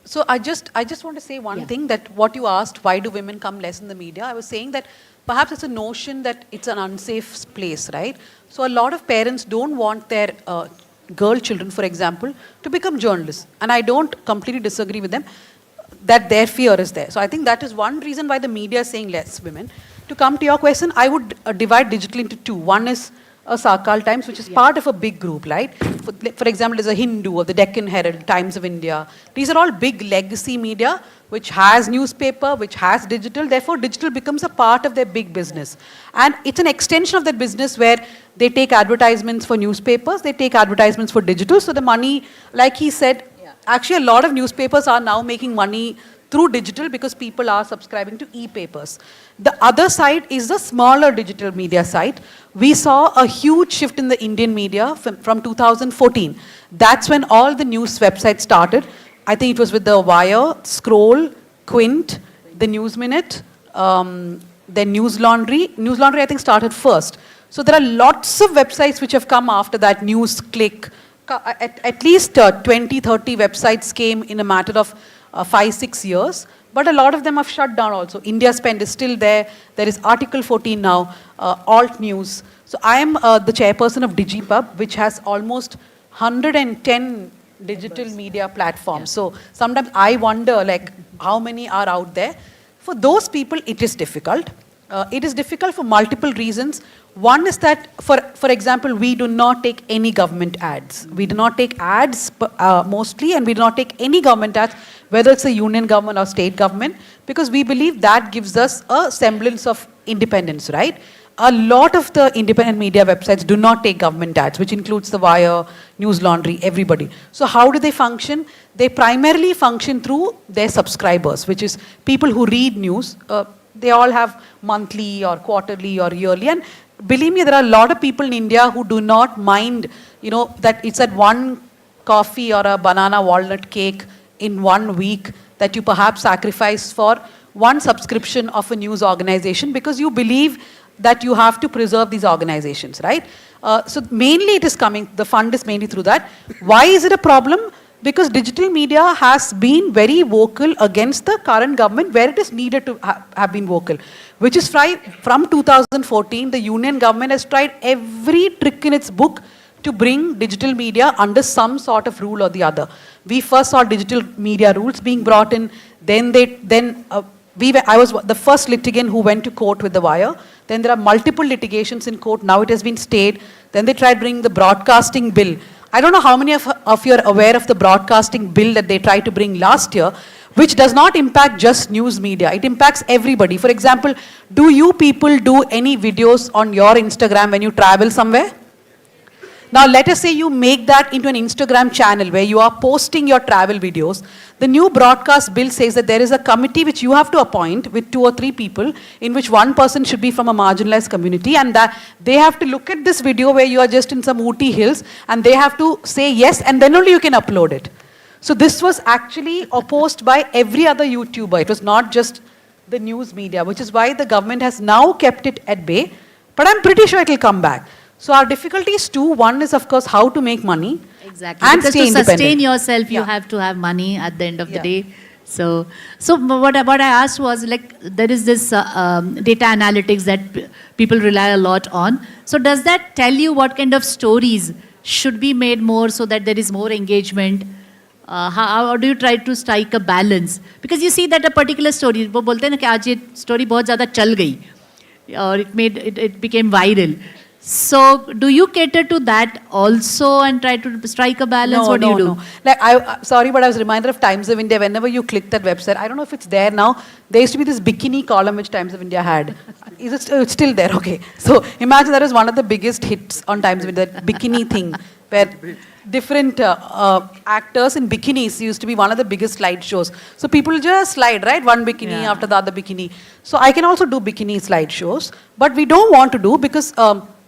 So I just want to say one thing, that what you asked, why do women come less in the media? I was saying that perhaps it's a notion that it's an unsafe place, right? So a lot of parents don't want their girl children, for example, to become journalists. And I don't completely disagree with them that their fear is there. So I think that is one reason why the media is saying less women. To come to your question, I would divide digital into two. One is a Sakal Times, which is part of a big group, right? For example, there's a Hindu or the Deccan Herald, Times of India. These are all big legacy media, which has newspaper, which has digital. Therefore, digital becomes a part of their big business. And it's an extension of that business where they take advertisements for newspapers, they take advertisements for digital. So the money, like he said, actually a lot of newspapers are now making money through digital because people are subscribing to e-papers. The other side is the smaller digital media side. We saw a huge shift in the Indian media from 2014. That's when all the news websites started. I think it was with the Wire, Scroll, Quint, the News Minute, then News Laundry. News Laundry, I think, started first. So there are lots of websites which have come after that. News Click. At least 20, 30 websites came in a matter of 5-6 years. But a lot of them have shut down also. India Spend is still there. There is Article 14 now, Alt News. So I am the chairperson of DigiPub, which has almost 110 digital media platforms. So sometimes I wonder, like, how many are out there? For those people, it is difficult. It is difficult for multiple reasons. One is that, for example, we do not take any government ads. We do not take ads mostly, and we do not take any government ads, whether it's a union government or state government, because we believe that gives us a semblance of independence, right? A lot of the independent media websites do not take government ads, which includes The Wire, News Laundry, everybody. So how do they function? They primarily function through their subscribers, which is people who read news. They all have monthly or quarterly or yearly. And believe me, there are a lot of people in India who do not mind, that it's at one coffee or a banana walnut cake in 1 week that you perhaps sacrifice for one subscription of a news organization, because you believe that you have to preserve these organizations, right? So mainly it is coming, the fund is mainly through that. Why is it a problem? Because digital media has been very vocal against the current government where it is needed to have been vocal. Which is from 2014, the union government has tried every trick in its book to bring digital media under some sort of rule or the other. We first saw digital media rules being brought in, I was the first litigant who went to court with The Wire. Then there are multiple litigations in court. Now it has been stayed. Then they tried bringing the broadcasting bill. I don't know how many of you are aware of the broadcasting bill that they tried to bring last year, which does not impact just news media. It impacts everybody. For example, do you people do any videos on your Instagram when you travel somewhere? Now, let us say you make that into an Instagram channel where you are posting your travel videos. The new broadcast bill says that there is a committee which you have to appoint with 2 or 3 people, in which one person should be from a marginalized community, and that they have to look at this video where you are just in some Ooty hills, and they have to say yes, and then only you can upload it. So this was actually opposed by every other YouTuber. It was not just the news media, which is why the government has now kept it at bay. But I'm pretty sure it will come back. So our difficulties too, one is of course how to make money. Exactly. And because stay to sustain independent. yourself, you Yeah. have to have money at the end of the Yeah. day. So what I asked was like, there is this data analytics that people rely a lot on. So does that tell you what kind of stories should be made more so that there is more engagement? How do you try to strike a balance? Because you see that a particular story, वो बोलते हैं ना कि आज ये story बहुत ज़्यादा चल गई, or it became viral. So do you cater to that also and try to strike a balance? What do you do? No. Like sorry, but I was reminded of Times of India. Whenever you click that website, I don't know if it's there now. There used to be this bikini column which Times of India had. It's still there? Okay. So imagine that is one of the biggest hits on Times of India, that bikini thing, where different actors in bikinis used to be one of the biggest slideshows. So people just slide, right? One bikini after the other bikini. So I can also do bikini slideshows, but we don't want to do because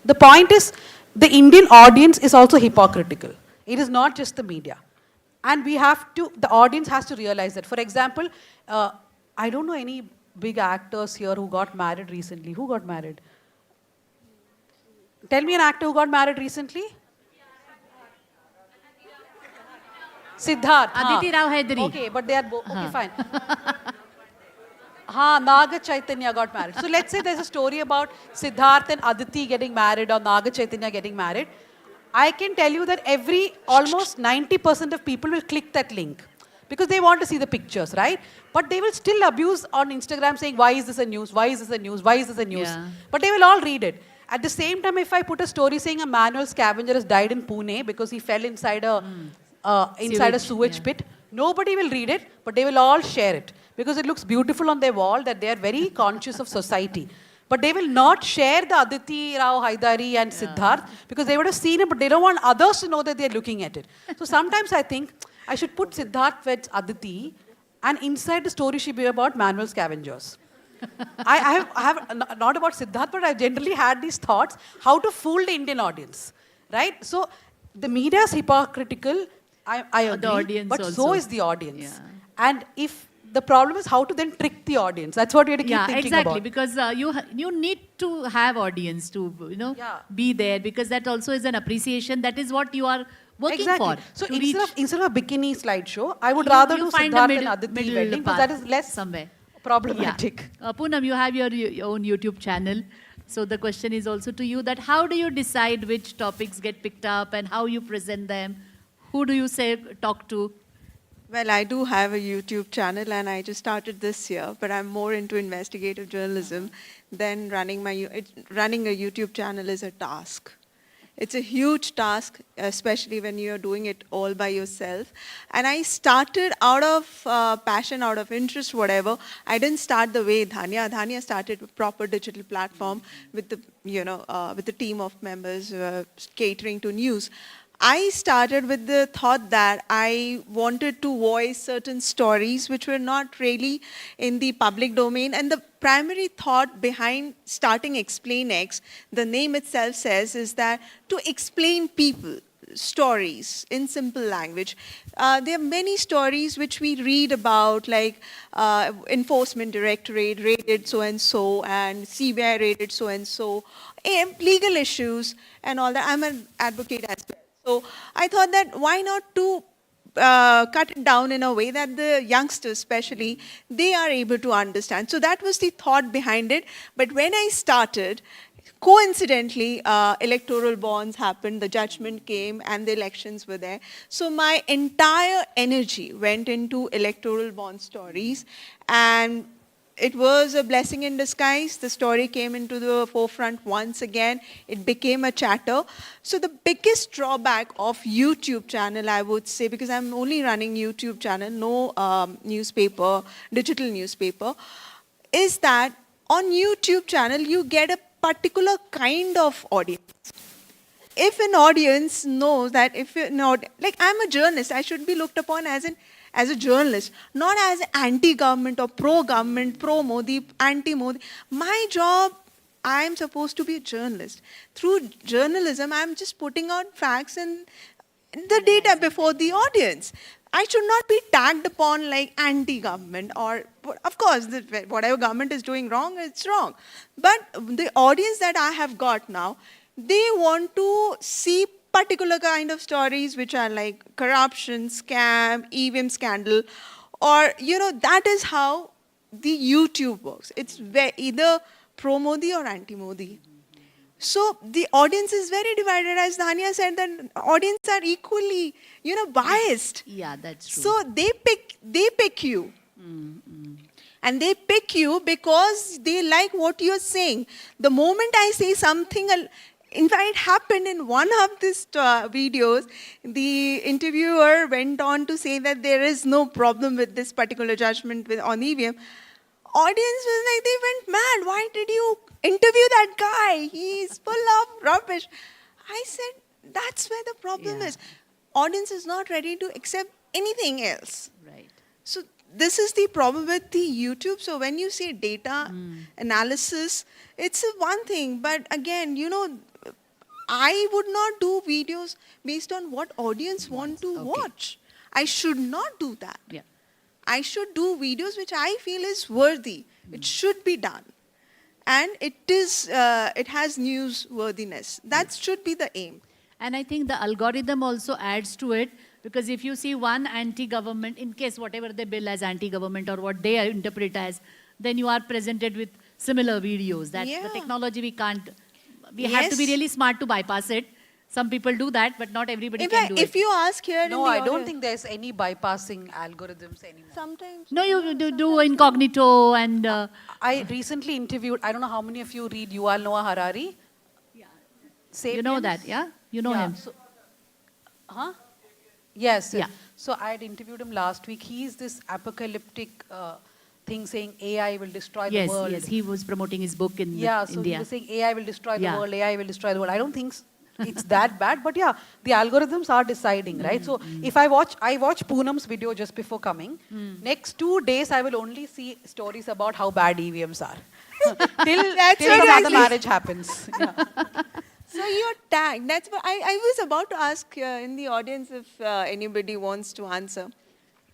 the point is the Indian audience is also hypocritical. It is not just the media. And we have to, the audience has to realize that. For example, I don't know any big actors here who got married recently. Who got married? Tell me an actor who got married recently. Siddharth. Aditi Rao Hydari. Okay, but they are both. Okay, fine. Naga Chaitanya got married. So let's say there's a story about Siddharth and Aditi getting married or Naga Chaitanya getting married. I can tell you that almost 90% of people will click that link because they want to see the pictures, right? But they will still abuse on Instagram saying, why is this a news? Why is this a news? Why is this a news? Yeah. But they will all read it. At the same time, if I put a story saying a manual scavenger has died in Pune because he fell inside a sewage pit, nobody will read it, but they will all share it because it looks beautiful on their wall that they are very conscious of society. But they will not share the Aditi Rao Hydari and Siddharth because they would have seen it, but they don't want others to know that they're looking at it. So sometimes I think I should put Siddharth with Aditi, and inside the story should be about manual scavengers. I have not about Siddharth, but I've generally had these thoughts, how to fool the Indian audience, right? So the media is hypocritical, I agree, The audience but also. so is the audience. Yeah. And if the problem is how to then trick the audience, that's what we have to keep thinking exactly, about. because you need to have audience to be there, because that also is an appreciation. That is what you are working for. So to reach. instead of a bikini slideshow, I would rather do find a Siddharth middle- and Aditi middle wedding because path that is less somewhere. problematic. Yeah. Poonam, you have your own YouTube channel. So the question is also to you that how do you decide which topics get picked up and how you present them? Who do you talk to? Well, I do have a YouTube channel and I just started this year, but I'm more into investigative journalism than running running a YouTube channel is a task. It's a huge task, especially when you're doing it all by yourself. And I started out of passion, out of interest, whatever. I didn't start the way Dhanya. Dhanya started a proper digital platform with the, with the team of members catering to news. I started with the thought that I wanted to voice certain stories which were not really in the public domain. And the primary thought behind starting ExplainX, the name itself says, is that to explain people, stories in simple language. There are many stories which we read about, like Enforcement Directorate raided so-and-so and CBI raided so-and-so, legal issues and all that. I'm an advocate as well. So I thought that why not to cut it down in a way that the youngsters especially, they are able to understand. So that was the thought behind it. But when I started, coincidentally, electoral bonds happened, the judgment came, and the elections were there. So my entire energy went into electoral bond stories, and it was a blessing in disguise. The story came into the forefront once again. It became a chatter. So the biggest drawback of YouTube channel, I would say, because I'm only running YouTube channel, no newspaper, digital newspaper, is that on YouTube channel, you get a particular kind of audience. if an audience knows that like I'm a journalist, I should be looked upon as a journalist, not as anti-government or pro-government, pro-Modi, anti-Modi. My job, I'm supposed to be a journalist. Through journalism, I'm just putting out facts and the data before the audience. I should not be tagged upon like anti-government or, of course, whatever government is doing wrong, it's wrong. But the audience that I have got now, they want to see particular kind of stories which are like corruption, scam, EVM scandal, or, that is how the YouTube works. It's either pro-Modi or anti-Modi. So the audience is very divided. As Dhania said, that audience are equally, biased. Yeah, that's true. So they pick you. And they pick you because they like what you're saying. The moment I say something, in fact, it happened in one of these videos. The interviewer went on to say that there is no problem with this particular judgment on EVM. Audience was like, they went mad. Why did you interview that guy? He's full of rubbish. I said, that's where the problem is. Audience is not ready to accept anything else. Right. So this is the problem with the YouTube. So when you say data analysis, it's one thing. But again, I would not do videos based on what audience want to watch. I should not do that. Yeah. I should do videos which I feel is worthy. It should be done. And it has newsworthiness. That should be the aim. And I think the algorithm also adds to it, because if you see one anti-government, in case whatever they bill as anti-government or what they interpret as, then you are presented with similar videos. That's the technology we have to be really smart to bypass it. Some people do that, but not everybody can do it. If you ask here No, I don't think there's any bypassing algorithms anymore. Sometimes. No, you do incognito and... I recently interviewed, I don't know how many of you read Yuval Noah Harari? Yeah. You know that, yeah? You know him. So, Yes. Yeah. So I had interviewed him last week. He's this apocalyptic thing saying AI will destroy the world. Yes, he was promoting his book in Yeah, so India. he was saying AI will destroy the world, AI will destroy the world. I don't think it's that bad, but yeah, the algorithms are deciding, right? So if I watch Poonam's video just before coming, next 2 days I will only see stories about how bad EVMs are. till some other marriage happens. Yeah. So you're tagged. That's what I was about to ask in the audience if anybody wants to answer.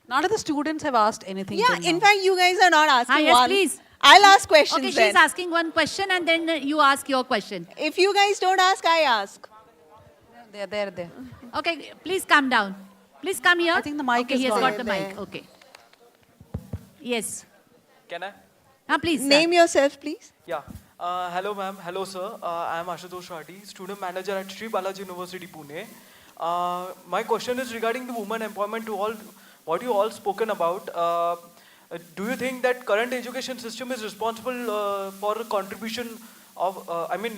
None of the students have asked anything. Yeah, in fact, you guys are not asking yes, one. please. I'll ask questions Okay, then. she's asking one question and then you ask your question. If you guys don't ask, I ask. They're there. Okay, please come down. Please come here. I think the mic okay, is he has gone. got the mic. Okay. Yes. Can I? Please. Name yourself, please. Yeah. Hello, ma'am. Hello, sir. I am Ashutosh Rati, student manager at Sri Balaji University, Pune. My question is regarding the women empowerment to all, what you all spoken about. Do you think that current education system is responsible for contribution of,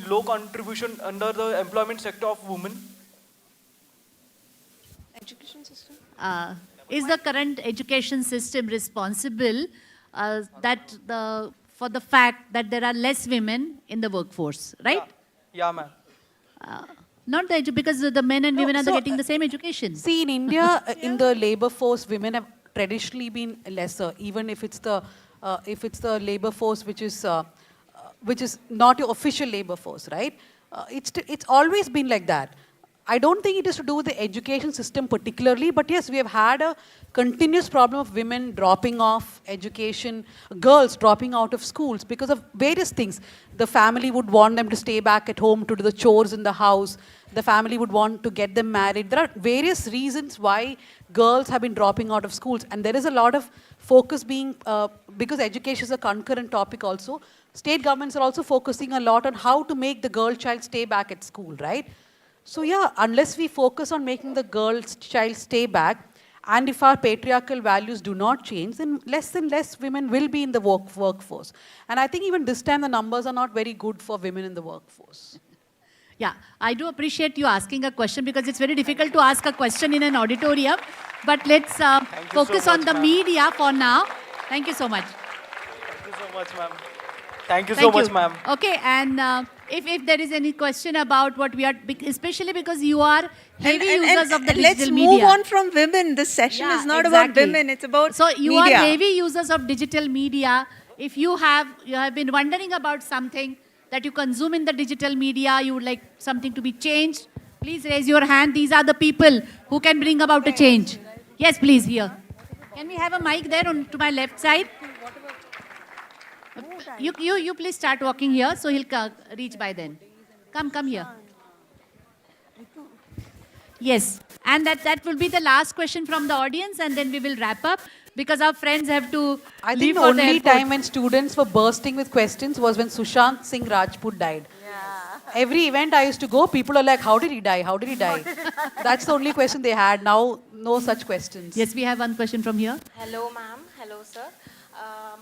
low contribution under the employment sector of women? Education system. Is the current education system responsible for the fact that there are less women in the workforce, right? Yeah, ma'am. Not because the men and women are getting the same education. See, in India, in the labor force, women have traditionally been lesser, even if it's the labor force which is not your official labor force, right? It's always been like that. I don't think it is to do with the education system particularly, but yes, we have had a continuous problem of women dropping off education, girls dropping out of schools because of various things. The family would want them to stay back at home to do the chores in the house. The family would want to get them married. There are various reasons why girls have been dropping out of schools, and there is a lot of focus being, because education is a concurrent topic also, state governments are also focusing a lot on how to make the girl child stay back at school, right? So yeah, unless we focus on making the girl child stay back, and if our patriarchal values do not change, then less and less women will be in the workforce. And I think even this time the numbers are not very good for women in the workforce. Yeah, I do appreciate you asking a question because it's very difficult to ask a question in an auditorium. But let's focus on the media for now. Thank you so much. Thank you so much, ma'am. Thank you so much, ma'am. Okay, and if there is any question about what we are, especially because you are heavy users of the let's digital move media. on from women. This session is not about women, it's about So you media. are heavy users of digital media. If you have been wondering about something that you consume in the digital media, you would like something to be changed, please raise your hand. These are the people who can bring about a change. Yes, please, here. Can we have a mic there on to my left side? You please start walking here, so he'll reach by then. Come here. Yes, and that will be the last question from the audience, and then we will wrap up because our friends have to I think leave the for the only airport. time when students were bursting with questions was when Sushant Singh Rajput died. Every event I used to go, people are like, how did he die? How did he die? That's the only question they had. Now, no such questions. Yes, we have one question from here. Hello, ma'am. Hello, sir.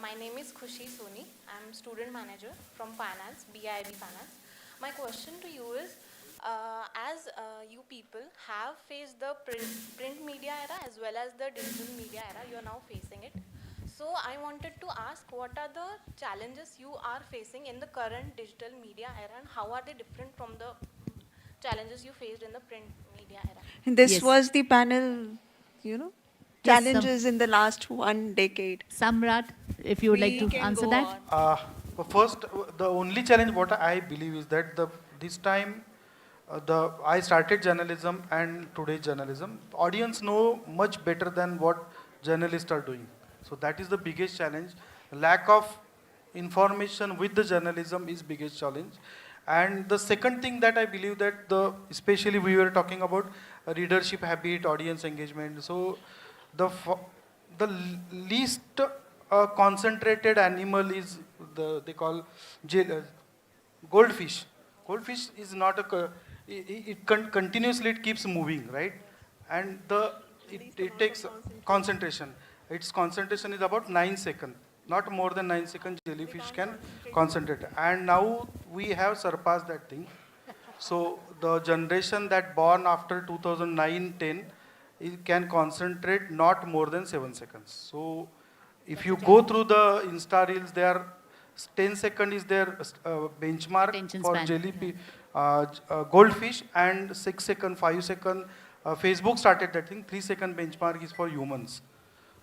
My name is Khushi Soni. I'm student manager from Finance, BIB Finance. My question to you is, as you people have faced the print media era as well as the digital media era, you are now facing it. So I wanted to ask, what are the challenges you are facing in the current digital media era, and how are they different from the challenges you faced in the print media era? This Yes. was the panel, you know, Yes, challenges in the last 1 decade. Samrat, if you would like We to can answer go that. on. First, the only challenge what I believe is that this time I started journalism and today's journalism. Audience know much better than what journalists are doing. So that is the biggest challenge. Lack of information with the journalism is biggest challenge. And the second thing that I believe that especially we were talking about readership habit, audience engagement. So the least concentrated animal is they call goldfish. Goldfish is not continuously it keeps moving, right? And it takes concentration. Its concentration is about 9 seconds. Not more than 9 seconds jellyfish can concentrate. And now we have surpassed that thing. So the generation that born after 2009-10 can concentrate not more than 7 seconds. So if you go through the Insta Reels, there are 10 second is their benchmark Attention for span. goldfish, and 6 second, 5 second. Facebook started that thing. 3 second benchmark is for humans.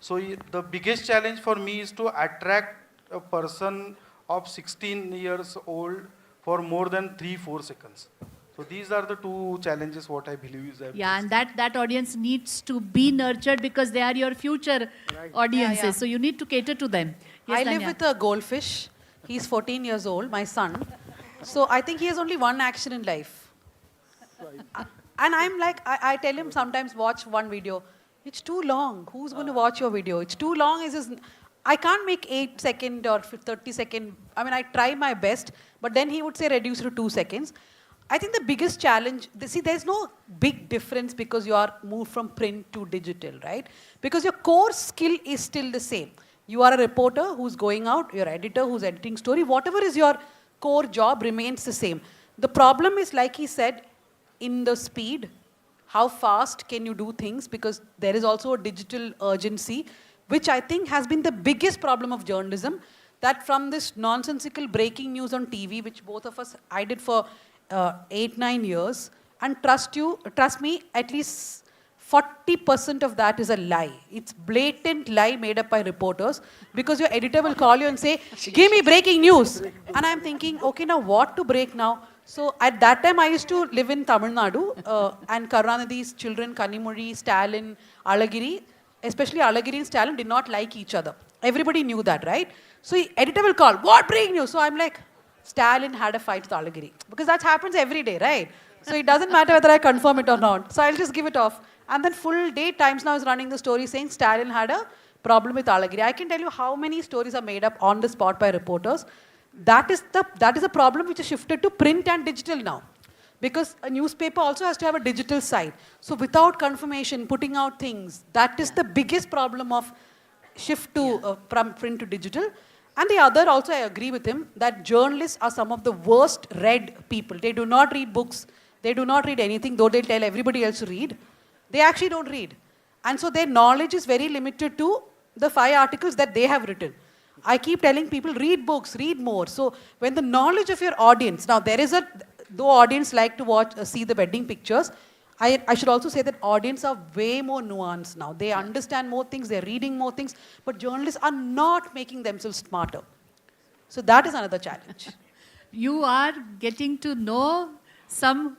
So the biggest challenge for me is to attract a person of 16 years old for more than 3-4 seconds. So these are the two challenges what I believe is. Yeah, and that audience needs to be nurtured because they are your future audiences. Yeah. So you need to cater to them. Yes, I live Danya. with a goldfish. He's 14 years old, my son. So I think he has only one action in life. And I'm like, I tell him sometimes watch one video. It's too long. Who's going to watch your video? It's too long. I can't make 8 second or 30 second. I mean, I try my best, but then he would say reduce to 2 seconds. I think the biggest challenge, there's no big difference because you are moved from print to digital, right? Because your core skill is still the same. You are a reporter who's going out, you're an editor who's editing story, whatever is your core job remains the same. The problem is, like he said, in the speed, how fast can you do things, because there is also a digital urgency, which I think has been the biggest problem of journalism, that from this nonsensical breaking news on TV, which both of us, I did for 8-9 years, and trust me, at least 40% of that is a lie. It's blatant lie made up by reporters, because your editor will call you and say, give me breaking news. And I'm thinking, okay, now what to break now? So at that time, I used to live in Tamil Nadu, and Karunanidhi's children, Kanimuri, Stalin, Alagiri, especially Alagiri and Stalin, did not like each other. Everybody knew that, right? So the editor will call, what breaking news? So I'm like, Stalin had a fight with Alagiri. Because that happens every day, right? So it doesn't matter whether I confirm it or not. So I'll just give it off. And then full day Times Now is running the story saying Stalin had a problem with Alagiri. I can tell you how many stories are made up on the spot by reporters. That is a problem which is shifted to print and digital now. Because a newspaper also has to have a digital side. So without confirmation, putting out things, that is the biggest problem of shift to from print to digital. And the other also, I agree with him, that journalists are some of the worst read people. They do not read books. They do not read anything, though they tell everybody else to read. They actually don't read. And so their knowledge is very limited to the 5 articles that they have written. I keep telling people, read books, read more. So when the knowledge of your audience, now there is though audience like to watch, see the wedding pictures, I should also say that audience are way more nuanced now. They understand more things, they're reading more things, but journalists are not making themselves smarter. So that is another challenge. You are getting to know some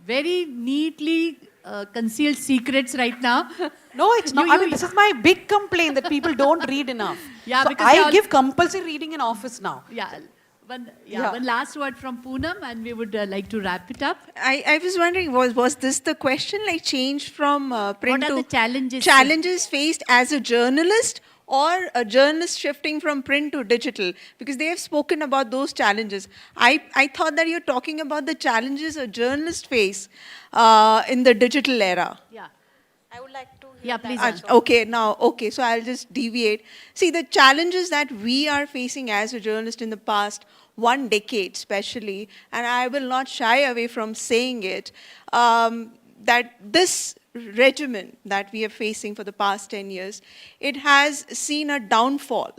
very neatly concealed secrets right now. No, it's not. I mean, this is my big complaint that people don't read enough. Yeah, so because I give compulsory reading in office now. Yeah. Yeah. One last word from Poonam, and we would like to wrap it up. I was wondering, was this the question, like changed from print What are to the challenges? challenges faced as a journalist, or a journalist shifting from print to digital? Because they have spoken about those challenges. I thought that you're talking about the challenges a journalist face in the digital era. Yeah. I would like to hear Yeah, that please. also. Okay, so I'll just deviate. See, the challenges that we are facing as a journalist in the past 1 decade especially, and I will not shy away from saying it, that this regimen that we are facing for the past 10 years, it has seen a downfall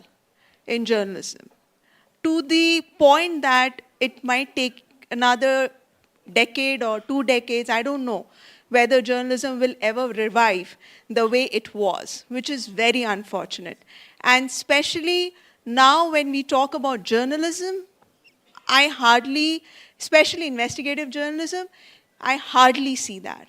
in journalism, to the point that it might take another decade or 2 decades, I don't know, whether journalism will ever revive the way it was, which is very unfortunate. And especially now when we talk about journalism, I hardly, especially investigative journalism, I hardly see that.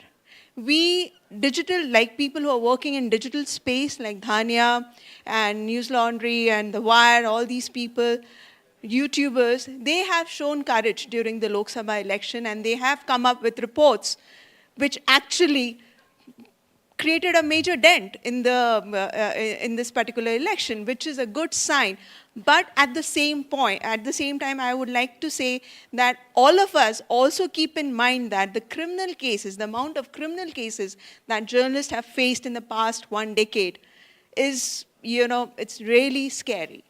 We digital, like people who are working in digital space, like Dhanya and News Laundry and The Wire, all these people, YouTubers, they have shown courage during the Lok Sabha election, and they have come up with reports which actually created a major dent in in this particular election, which is a good sign. But at the same time, I would like to say that all of us also keep in mind that the criminal cases, the amount of criminal cases that journalists have faced in the past 1 decade is, it's really scary.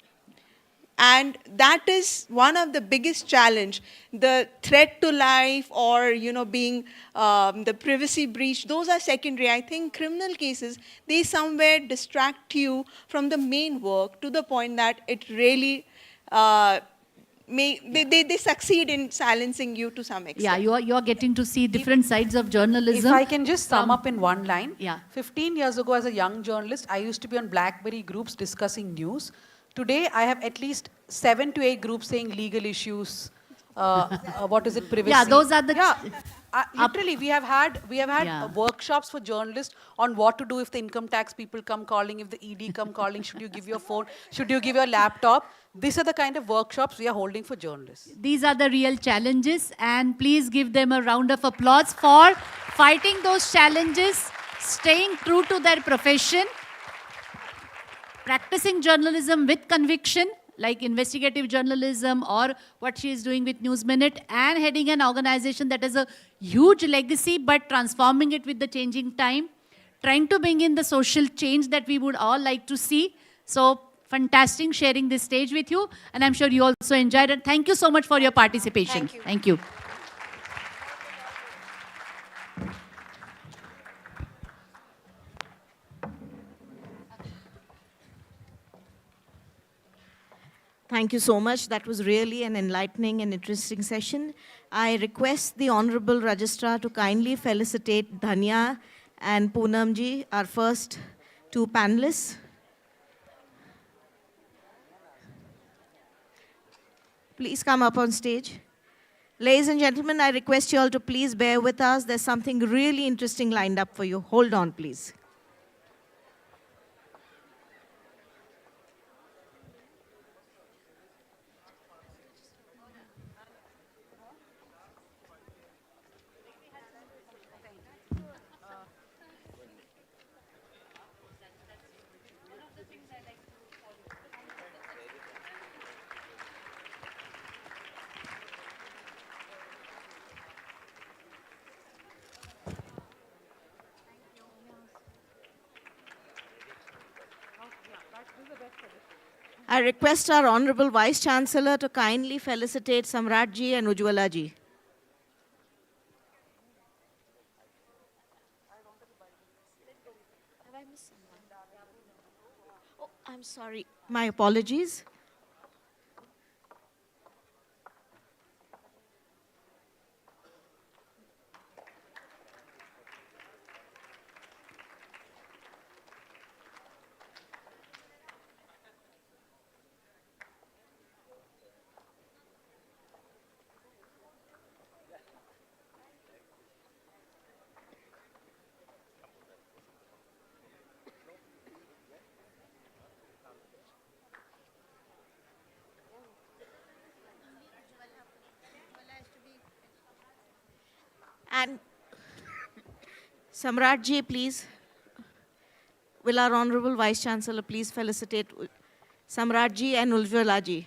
And that is one of the biggest challenge. The threat to life, or being the privacy breach, those are secondary. I think criminal cases, they somewhere distract you from the main work, to the point that it really they succeed in silencing you to some extent. Yeah, you're getting to see different sides of journalism. If I can just sum up in one line. Yeah. 15 years ago, as a young journalist, I used to be on BlackBerry groups discussing news. Today, I have at least 7 to 8 groups saying legal issues. What is it? Privacy. Yeah, those are the. Literally, we have had Yeah. workshops for journalists on what to do if the income tax people come calling, if the ED come calling. Should you give your phone? Should you give your laptop? These are the kind of workshops we are holding for journalists. These are the real challenges, and please give them a round of applause for fighting those challenges, staying true to their profession, practicing journalism with conviction, like investigative journalism or what she is doing with News Minute, and heading an organization that has a huge legacy, but transforming it with the changing time, trying to bring in the social change that we would all like to see. So fantastic sharing this stage with you, and I'm sure you also enjoyed it. Thank you so much for your participation. Thank you. Thank you so much. That was really an enlightening and interesting session. I request the Honorable Registrar to kindly felicitate Dhanya and Poonamji, our first 2 panelists. Please come up on stage. Ladies and gentlemen, I request you all to please bear with us. There's something really interesting lined up for you. Hold on, please. I request our Honorable Vice Chancellor to kindly felicitate Samratji and Ujwalaji. Oh, I'm sorry. My apologies. Samrat ji, please. Will our Honorable Vice Chancellor please felicitate Samrat ji and Uljwala ji?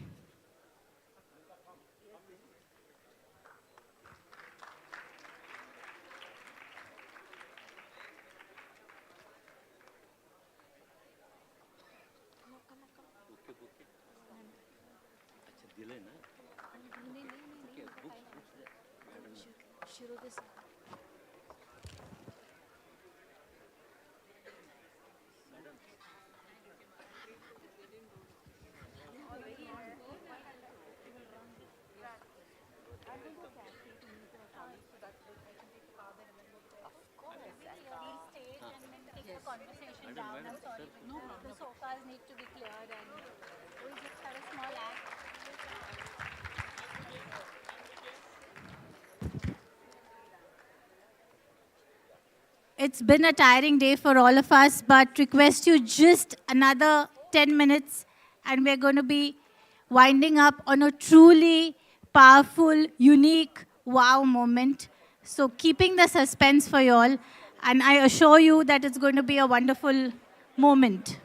The sofas need to be cleared and we'll just have a small act. It's been a tiring day for all of us, but request you just another 10 minutes and we're going to be winding up on a truly powerful, unique wow moment. So keeping the suspense for you all, and I assure you that it's going to be a wonderful moment.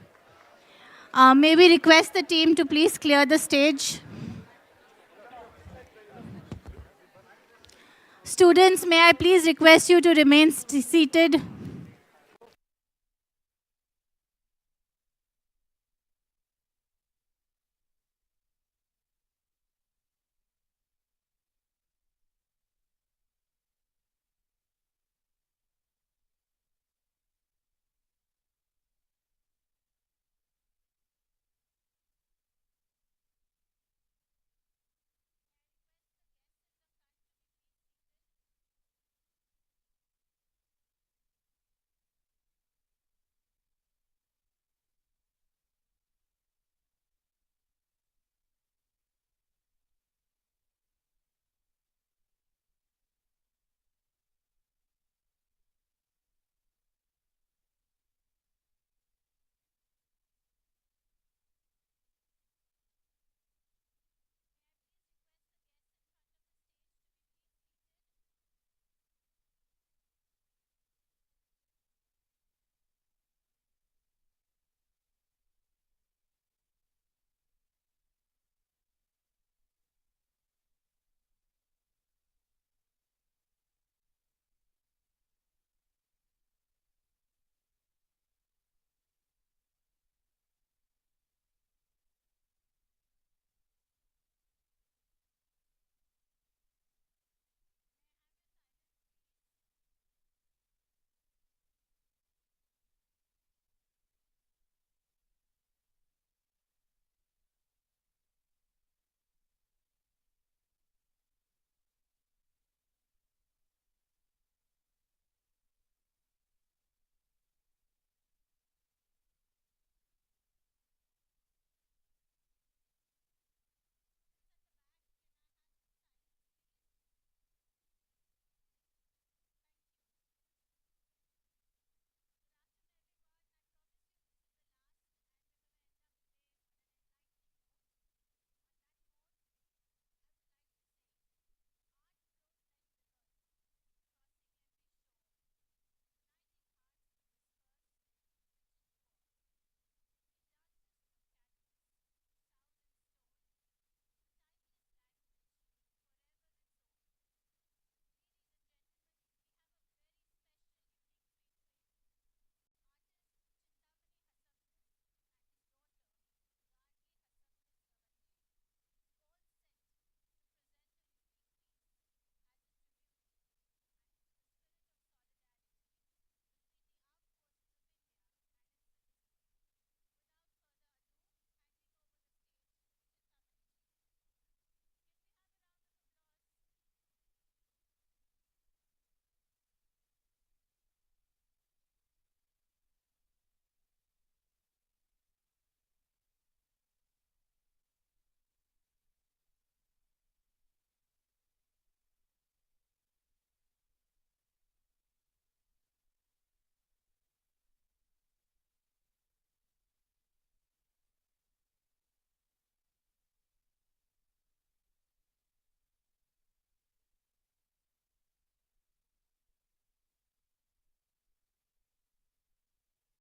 May we request the team to please clear the stage. Students, may I please request you to remain seated.